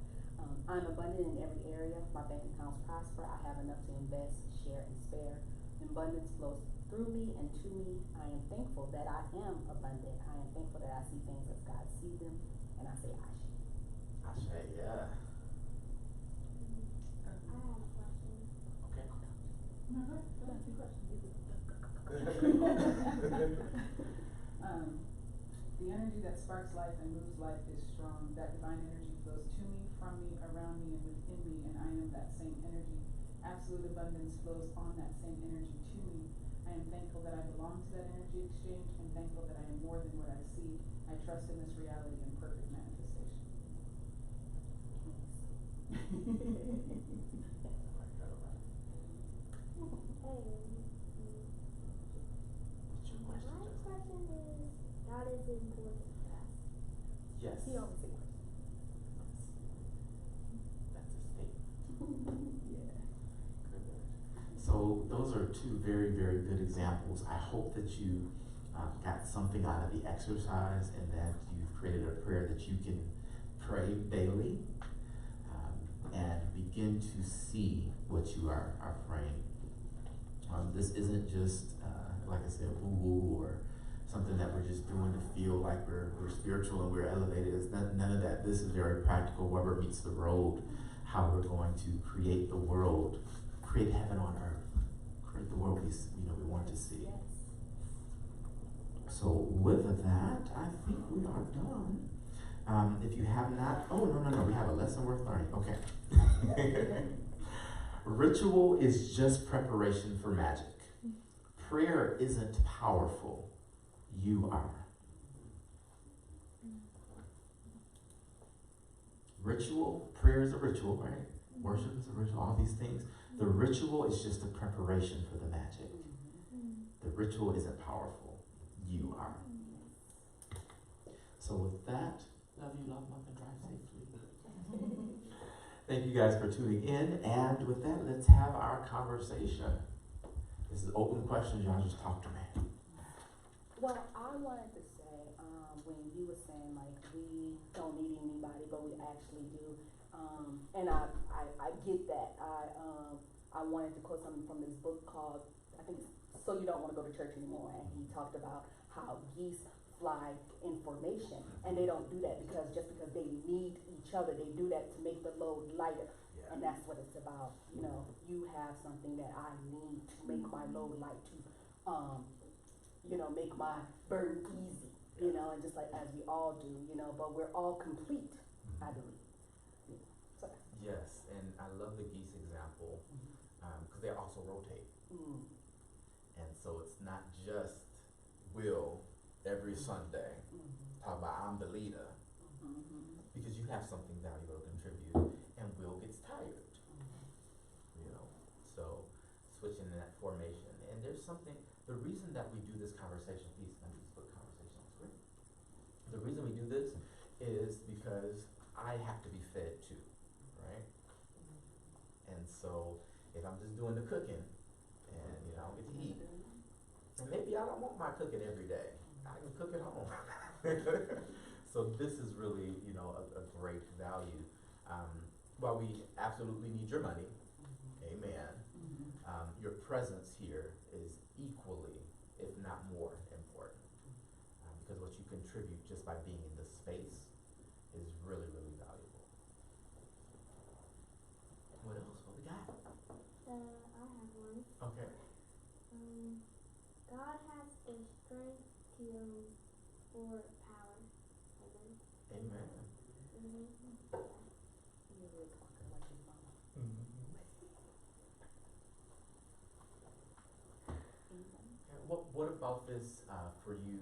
I'm abundant in every area. My bank accounts prosper. I have enough to invest, share, and spare. Abundance flows through me and to me. I am thankful that I am abundant. I am thankful that I see things as God sees them. And I say, Ashe. Ashe, yeah. I have a question. Okay. No, go ahead. Go ahead. Two questions. The energy that sparks life and moves life is strong. That divine energy flows to me, from me, around me, and within me, and I am that same energy. Absolute abundance flows on that same energy to me. I am thankful that I belong to that energy exchange, and thankful that I am more than what I see. I trust in this reality and perfect manifestation. What's your question, My Justin? question is, God is important to us. Yes. He always says, That's a statement. yeah. Good. So those are two very, very good examples. I hope that you got something out of the exercise and that you've created a prayer that you can pray daily and begin to see what you are praying. This isn't just, like I said, woo-woo or something that we're just doing to feel like we're spiritual and we're elevated. It's none of that. This is very practical, rubber meets the road, how we're going to create the world, create heaven on earth, create the world we want to see. Yes. So with that, I think we are done. If you have not, no, we have a lesson worth learning. Okay. Ritual is just preparation for magic. Prayer isn't powerful. You are. Ritual, prayer is a ritual, right? Worship is a ritual, all these things. The ritual is just a preparation for the magic. The ritual isn't powerful. You are. So with that, love you, love and drive safely. Thank you guys for tuning in. And with that, let's have our conversation. This is open questions. Y'all just talk to me. Well, I wanted to say, when you were saying, like, we don't need anybody, but we actually do, and I get that. I wanted to quote something from this book called, I think it's so you don't wanna go to church anymore. And he talked about how geese fly in formation, and they don't do that just because they need each other, they do that to make the load lighter. Yeah. And that's what it's about, you have something that I need to make my load light, to, make my burden easy, and just like as we all do, but we're all complete, I believe. So, Yes, and I love the geese example, because they also rotate. mm, And so it's not just Will every Sunday, talk about I'm the leader, because you have something valuable to contribute, and Will gets tired, so switching in that formation. And there's something, the reason that we do this conversation piece, let me just put conversation on screen. The reason we do this is because I have to be fed too, right? And so if I'm just doing the cooking and I don't get to eat, and maybe I don't want my cooking every day, I can cook at home. So this is really, a great value. While we absolutely need your money, amen, your presence here is equally, if not more, important. Because what you contribute just by being in the space is really, really valuable. What else? What we got? I have one. Okay. God has a strength to for power. Amen. Amen. you were talking like your mama. What about this for you,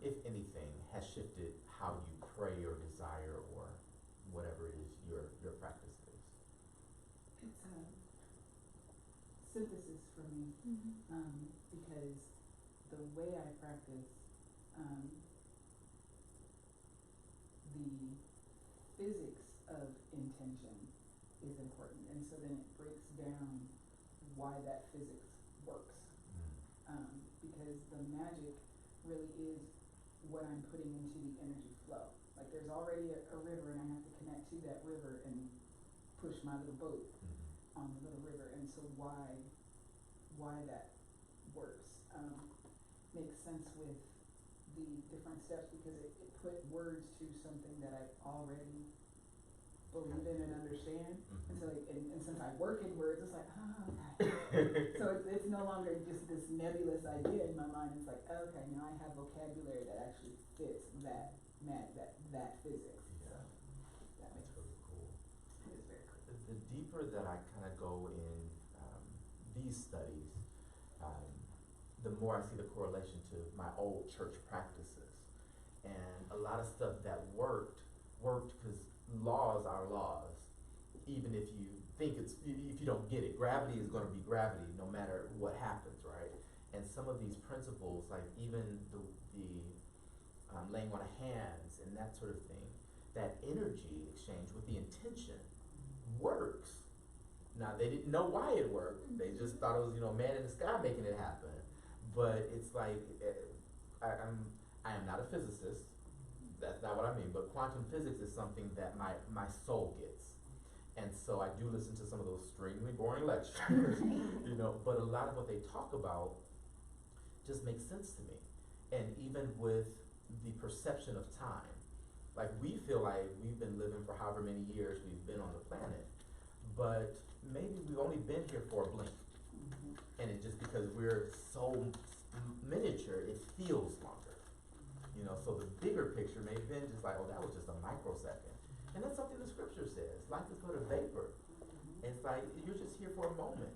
if anything, has shifted how you pray or desire or whatever it is your practice is? It's a synthesis for me, because the way I practice, the physics of intention is important, and so then it breaks down why that physics works. Because the magic really is what I'm putting into the energy flow. Like there's already a river, and I have to connect to that river and push my little boat on the little river. And so why that works makes sense with the different steps, because it put words to something that I already believe in and understand. And so and since I work in words, it's like, okay. So it's no longer just this nebulous idea in my mind. It's like, okay, now I have vocabulary that actually fits that physics. Yeah. That That's makes really cool. it is very cool. The deeper that I kind of go in these studies, the more I see the correlation to my old church practices. And a lot of stuff that worked because laws are laws, even if you think if you don't get it. Gravity is going to be gravity no matter what happens, right? And some of these principles, like even the laying on of hands and that sort of thing, that energy exchange with the intention works. Now, they didn't know why it worked. They just thought it was, man in the sky making it happen. But it's like, I am not a physicist. That's not what I mean. But quantum physics is something that my soul gets. And so I do listen to some of those extremely boring lectures, but a lot of what they talk about just makes sense to me. And even with the perception of time, like we feel like we've been living for however many years we've been on the planet, but maybe we've only been here for a blink. And it's just because we're so miniature, it feels longer. So the bigger picture may have been just like, oh, that was just a microsecond. And that's something the scripture says. Life is but a vapor. It's like, you're just here for a moment,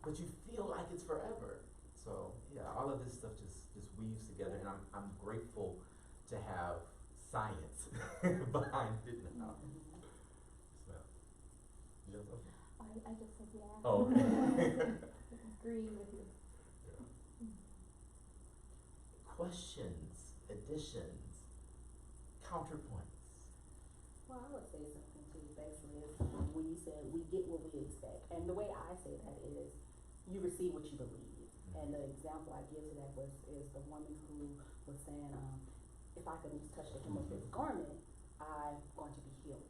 but you feel like it's forever. So yeah, all of this stuff just weaves together, and I'm grateful to have science behind it now. So, you have something? I just said yeah. Oh, okay. Agree with you. Questions, additions, counterpoints. Well, I would say something too, basically, is when you said we get what we expect. And the way I say that is you receive what you believe. And the example I give to that is the woman who was saying, if I could just touch the hem of his garment, I'm going to be healed.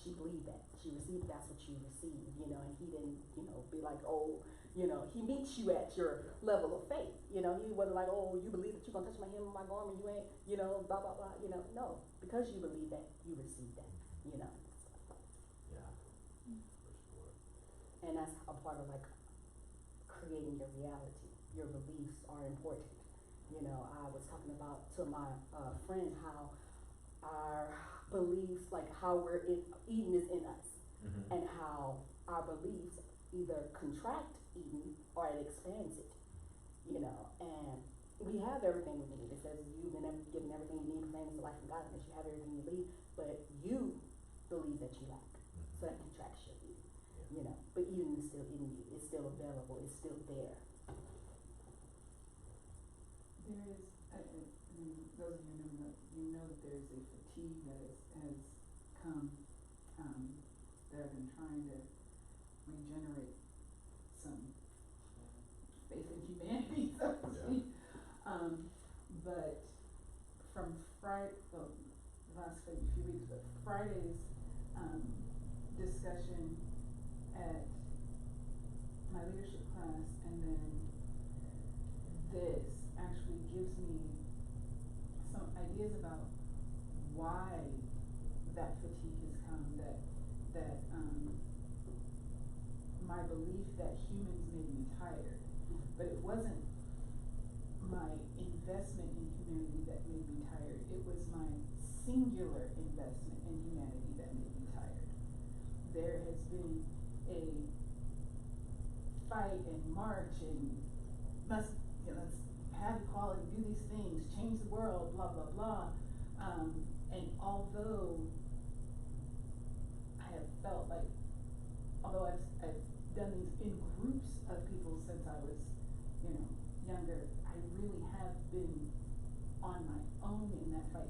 She believed that. She received, that's what you received, you know, and he didn't, you know, be like, oh, you know, he meets you at your level of faith. You know, he wasn't like, oh, you believe that you're gonna touch my hem of my garment, you ain't, you know, blah, blah, blah, you know. No, because you believe that, you receive that, you know. Yeah, for sure. And that's a part of like creating your reality. Your beliefs are important. You know, I was talking about to my friend how our beliefs, like how Eden is in us, Mm-hmm. and how our beliefs either contract Eden or it expands it. You know, and we have everything we need. It says you've been given everything you need to claim the life of God, and that you have everything you need, but you believe that you lack. Mm-hmm. So that contracts your Eden. Yeah. You know, but Eden is still in you. It's still available. It's still there. There is, I mean, those of you who know, you know that there is a fatigue that has come, that I've been trying to regenerate some faith in humanity, so to Yeah. speak. But from Friday, well, the last few weeks, but Friday's, discussion at my leadership class, and then this actually gives me some ideas about why that fatigue has come, that my belief that humans made me tired, but it wasn't my investment in humanity that made me tired, it was my singular investment in humanity that made me tired. There has been a fight and march and let's have equality, do these things, change the world, blah, blah, blah. And although I have felt like, although I've done these in groups of people since I was, you know, younger, I really have been on my own in that fight,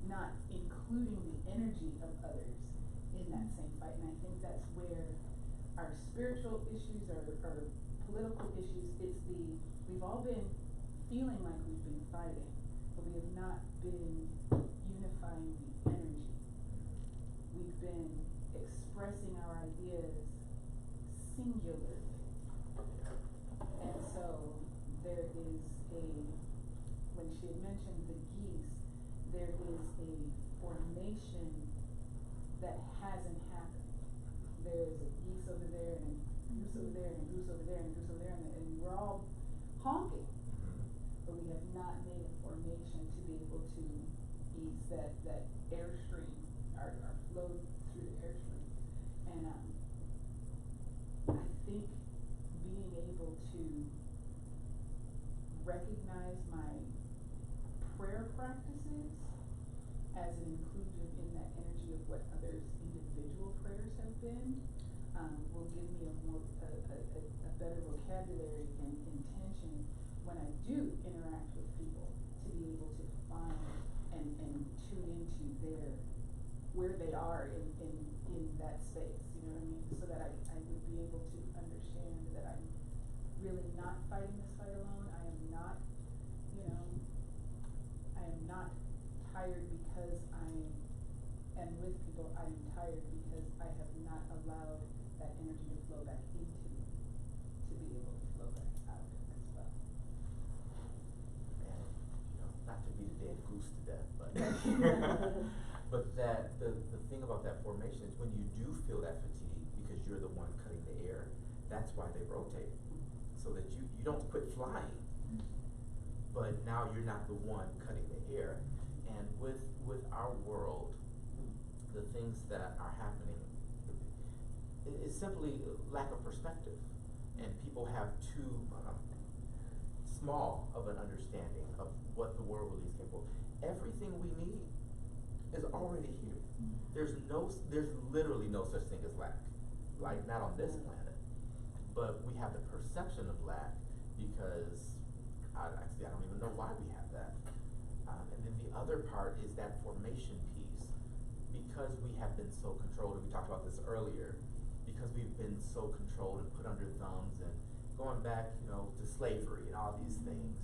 not including the energy of others in that same fight. And I think that's where our spiritual issues, our political issues, we've all been feeling like we've been fighting, but we have not been unifying the energy. We've been expressing our ideas singularly. And so there is when she had mentioned the geese, there is a formation that hasn't happened. There's a geese over there, and a goose over there, and a goose over there, and a goose over there, and we're all honking. But we have not made a formation to be able to ease that airstream, our flow through the airstream. And I think being able to recognize my prayer practices as an inclusion in that energy of what others' individual prayers have been, will give me a better vocabulary and intention when I do interact with people, to be able to find and tune into where they are in that space, you know what I mean? So that I would be able to understand that I'm really not fighting this fight alone. I am not, you know, I am not tired because I am with people. I am tired because I have not allowed that energy to flow back into me, to be able to flow back out as well. And, you know, not to beat a dead goose to death, but but that the thing about that formation is when you do feel that fatigue because you're the one cutting the air, that's why they rotate. So that you don't quit flying, but now you're not the one cutting the air. And with our world, the things that are happening, it's simply lack of perspective, and people have too small of an understanding of what the world really is capable of. Everything we need is already here. There's literally no such thing as lack, like not on this planet, but we have the perception of lack because I don't even know why we have that. And then the other part is that formation piece, because we have been so controlled, and we talked about this earlier, because we've been so controlled and put under thumbs, and going back, you know, to slavery and all these things,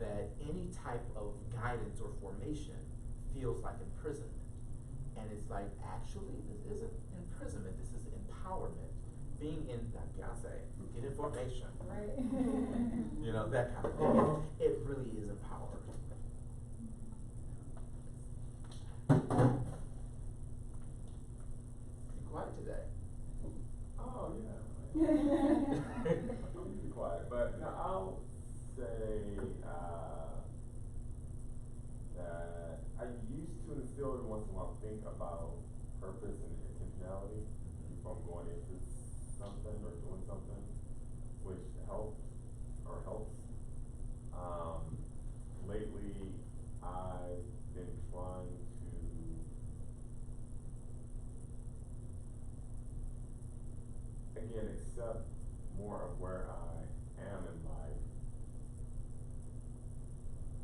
that any type of guidance or formation feels like imprisonment. And it's like, actually, this isn't imprisonment, this is empowerment. Being in, like Beyonce, get information. Right. You know, that kind of thing. It really is empowering. Be quiet today. Oh, yeah. I'm be quiet, but no, I'll say that I used to and still every once in a while think about purpose and intentionality before I'm going into something or doing something, which helps. Lately, I've been trying to again accept more of where I am in life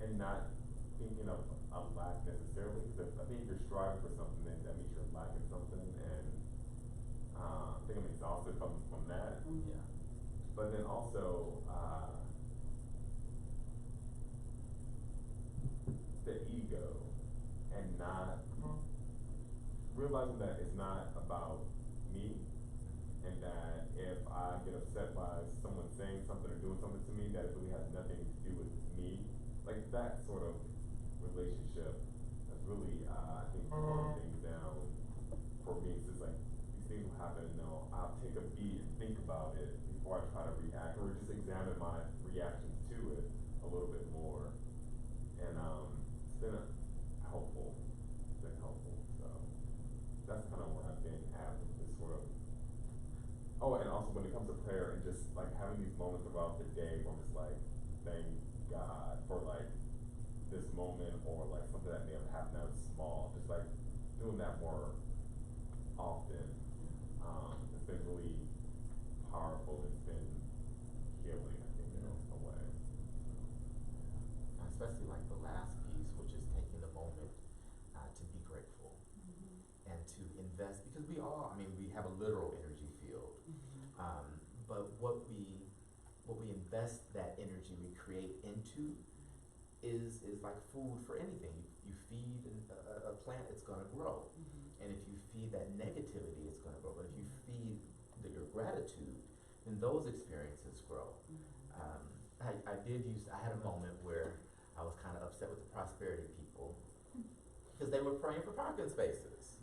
and not thinking of a lack necessarily, because I think if you're striving for something, then that means you're lacking something, and I think I'm exhausted from that. Yeah. But then also, the ego, and not realizing that it's not about me, and that if I get upset by someone saying something or doing something to me, that it really has nothing to do with me. Like that sort of relationship has really, I think, slowed things down for me. It's just like these things will happen, and I'll take a beat and think about it before I try to react, or just examine my reactions to it a little bit more. And it's been helpful. It's been helpful. So that's kind of where I've been at with this sort of. Oh, and also when it comes to prayer and just like having these moments throughout the day where I'm just like, thank God for like this moment, or like something that may have happened that was small. Just like doing that more often. It's been really powerful. It's been healing, I think, in a way. Especially like the last piece, which is taking the moment to be grateful and to invest, because we all, I mean, we have a literal energy field, but what we invest that energy we create into is like food for anything. You feed a plant, it's going to grow, and if you feed that negativity, it's going to grow. But if you feed your gratitude, then those experiences grow. I had a moment where I was kind of upset with the prosperity people because they were praying for parking spaces.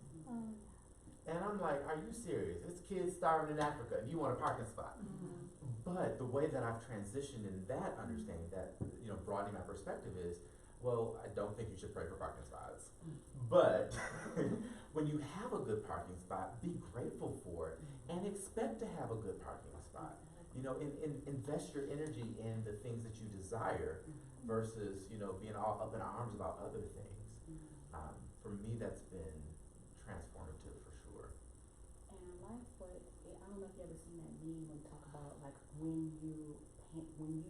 And I'm like, are you serious? It's kids starving in Africa and you want a parking spot. But the way that I've transitioned in that understanding, that, you know, broadening my perspective is, well, I don't think you should pray for parking spots. But when you have a good parking spot, be grateful for it and expect to have a good parking spot. You know, invest your energy in the things that you desire versus, you know, being all up in arms about other things. For me, that's been transformative for sure. And I like what, I don't know if you ever seen that meme when talk about like when you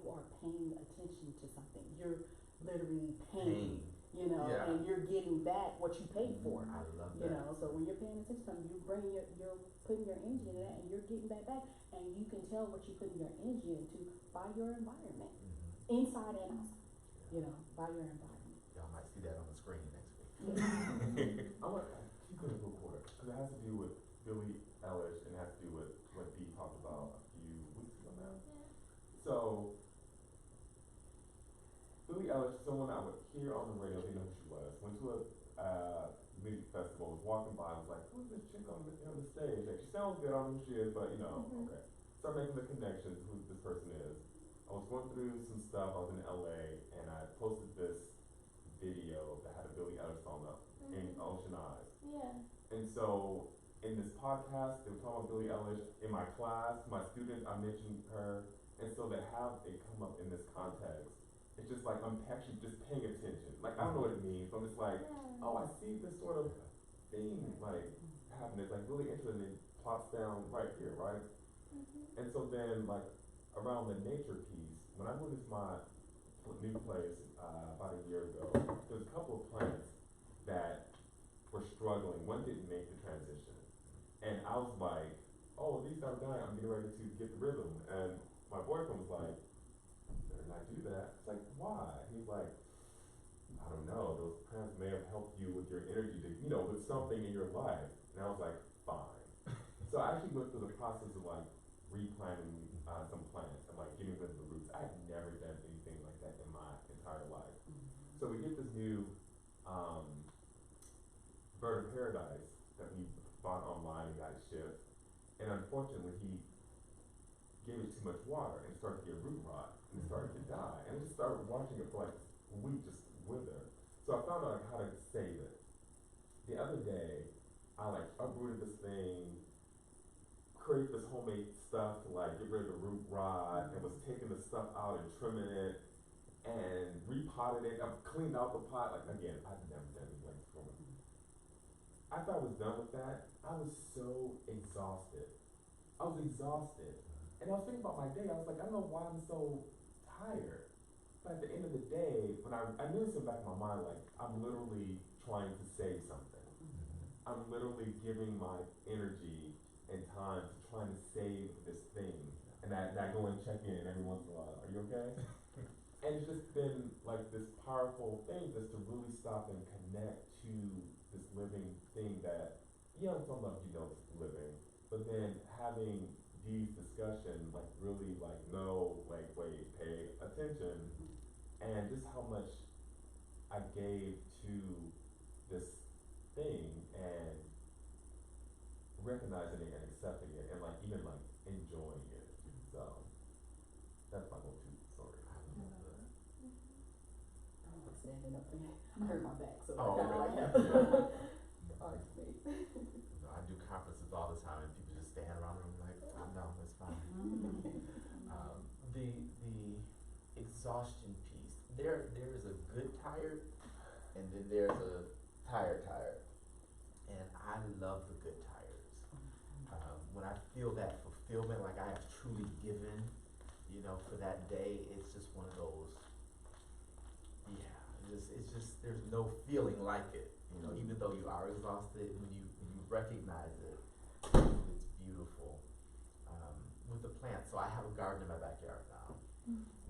are paying attention to something, you're literally paying, you know, Yeah. and you're getting back what you paid for. I love that. You know, so when you're paying attention to something, you're putting your energy into that, and you're getting that back, and you can tell what you're putting your energy into by your environment, inside and outside. You know, by your environment. Y'all might see that on the screen next week. I want to keep it real quick because it has to do with Billie Eilish and it has to do with what Dee talked about a few weeks ago now. So, Billie Eilish, someone I would hear on the radio, didn't know who she was. Went to a music festival, was walking by, was like, who's this chick on the stage? Like, she sounds good, I don't know who she is, but you know, okay. Start making the connections, who this person is. I was going through some stuff, I was in LA, and I posted this video that had a Billie Eilish song up in Ocean Eyes. Yeah. And so, in this podcast, they were talking about Billie Eilish. In my class, my students, I mentioned her, and so to have it come up in this context, it's just like, I'm actually just paying attention. Like, I don't know what it means, but I'm just like, oh, I see this sort of thing, like, happening. It's like really interesting, it plops down right here, right? And so then, like, around the nature piece, when I moved to my new place about a year ago, there's a couple of plants that were struggling. One didn't make the transition. And I was like, oh, these are dying, I'm getting ready to get the rhythm. And my boyfriend was like, better not do that. It's like, why? He's like, I don't know, those plants may have helped you with your energy to, you know, with something in your life. And I was like, fine. So I actually went through the process of like replanting some plants and like getting rid of the roots. I had never done anything like that in my entire life. So we get this new bird of paradise that we bought online and got it shipped. And unfortunately, he gave it too much water and it started to get root rot and it started to die. And I just started watching it for like a week just wither. So I found out like how to save it. The other day, I like uprooted this thing, created this homemade stuff to like get rid of the root rot, and was taking the stuff out and trimming it, and repotted it. I've cleaned out the pot. Like again, I've never done anything like before. After I was done with that, I was so exhausted. I was exhausted. And I was thinking about my day. I was like, I don't know why I'm so tired. But at the end of the day, when I knew this in the back of my mind, like, I'm literally trying to save something. I'm literally giving my energy and time to trying to save this thing. And I go and check in every once in a while. Are you okay? And it's just been like this powerful thing just to really stop and connect to this living thing that, yeah, some of you know it's living, but then having these discussions, like really like, no, like wait, pay attention, and just how much I gave to this thing and recognizing it and accepting it and like even like enjoying it. So that's my go-to story. I'm like standing up again. I hurt my back, so Oh, I kinda like okay. that. Sorry, me. No, I do conferences all the time, and people just stand around and I'm like, oh, no, it's fine. The exhaustion piece. There is a good tired, and then there's a tired, and I love the good tires. When I feel that fulfillment, like I have truly given, you know, for that day, it's just one of those. Yeah, it's just there's no feeling like it. You know, even though you are exhausted, when you recognize it, it's beautiful. With the plants, so I have a garden in my backyard now,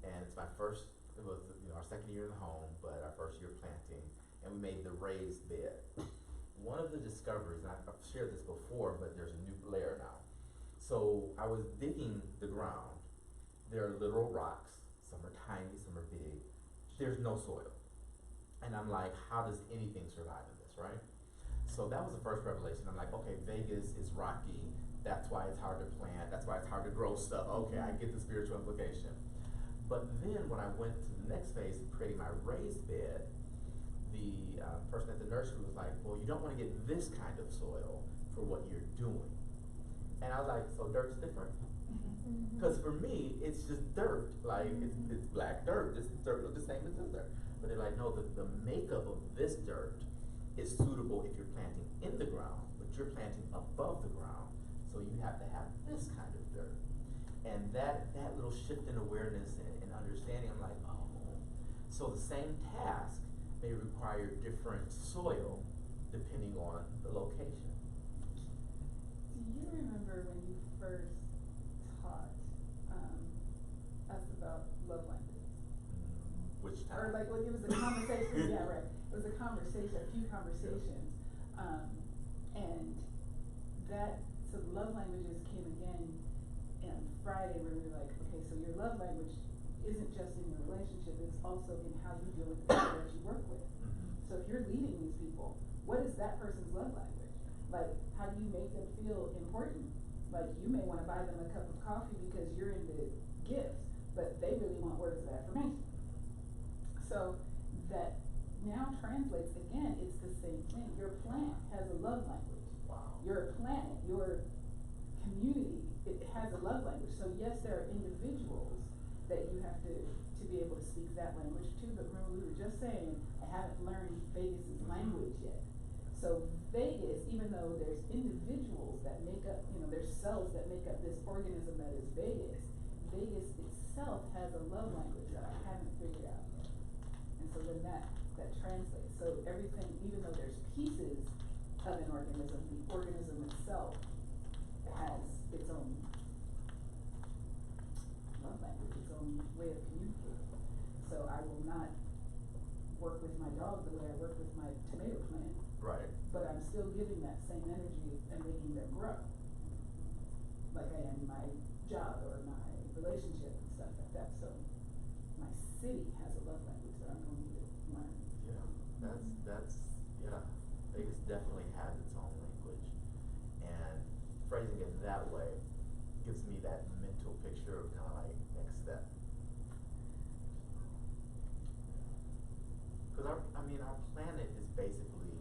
and it's my first. It was our second year in the home, but our first year planting, and we made the raised bed. One of the discoveries, and I've shared this before, but there's a new layer now. So I was digging the ground. There are literal rocks. Some are tiny, some are big. There's no soil. And I'm like, how does anything survive in this, right? So that was the first revelation. I'm like, okay, Vegas is rocky. That's why it's hard to plant. That's why it's hard to grow stuff. Okay, I get the spiritual implication. But then when I went to the next phase of creating my raised bed, the person at the nursery was like, well, you don't want to get this kind of soil for what you're doing. And I was like, so dirt's different? Because for me, it's just dirt. Like, it's black dirt. This dirt looks the same as this dirt. But they're like, no, the makeup of this dirt is suitable if you're planting in the ground, but you're planting above the ground. So you have to have this kind of dirt. And that little shift in awareness and understanding, I'm like, oh. So the same task may require different soil depending on the location. Do you remember when you first taught us about love languages? Which time? Or like, well, it was a conversation, yeah, right. It was a conversation, a few conversations. And that, so the love languages came again on Friday where we were like, okay, so your love language isn't just in your relationship, it's also in how you deal with the people that you work with. So if you're leading these people, what is that person's love language? Like, how do you make them feel important? Like, you may want to buy them a cup of coffee because you're into gifts, but they really want words of affirmation. So that now translates, again, it's the same thing. Your plant has a love language. Wow. Your planet, your community, it has a love language. So yes, there are individuals that you have to be able to speak that language to, but remember we were just saying, I haven't learned Vegas's language yet. So Vegas, even though there's individuals that make up, there's cells that make up this organism that is Vegas, Vegas itself has a love language that I haven't figured out yet. And so then that translates. So everything, even though there's pieces of an organism, the organism itself has its own love language, its own way of communicating. So I will not work with my dog love the way I work with my tomato plant, Right. but I'm still giving that same energy and making them grow. Like I am my job or my relationship and stuff like that, so my city has a love language that I'm going to need to learn. Yeah, yeah, Vegas definitely has its own language. And phrasing it that way gives me that mental picture of kind of like next step. Because our planet is basically,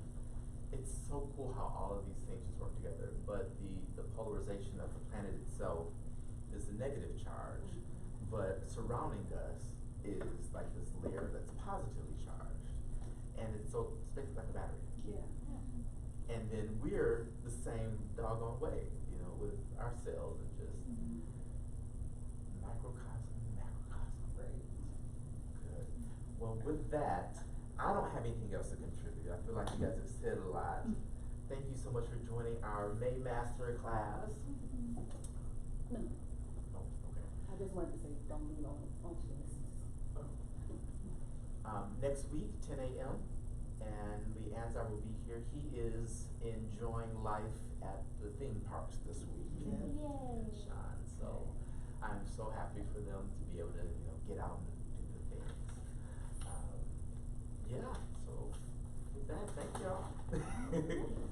it's so cool how all of these things just work together, but the polarization of the planet itself is the negative charge, but surrounding us is like this layer that's positively charged. And it's basically like a battery. Yeah. And then we're the same doggone way, with our cells and just microcosm, macrocosm. Right. Good. Well, with that, I don't have anything else to contribute. I feel like you guys have said a lot. Thank you so much for joining our May MasterClass. No, Oh, okay. I just wanted to say, don't lean on chance. Next week, 10 a.m., and Lee Anzar will be here. He is enjoying life at the theme parks this week. Yay. Sean, so I'm so happy for them to be able to, get out and do the things. Yeah, so with that, thank y'all.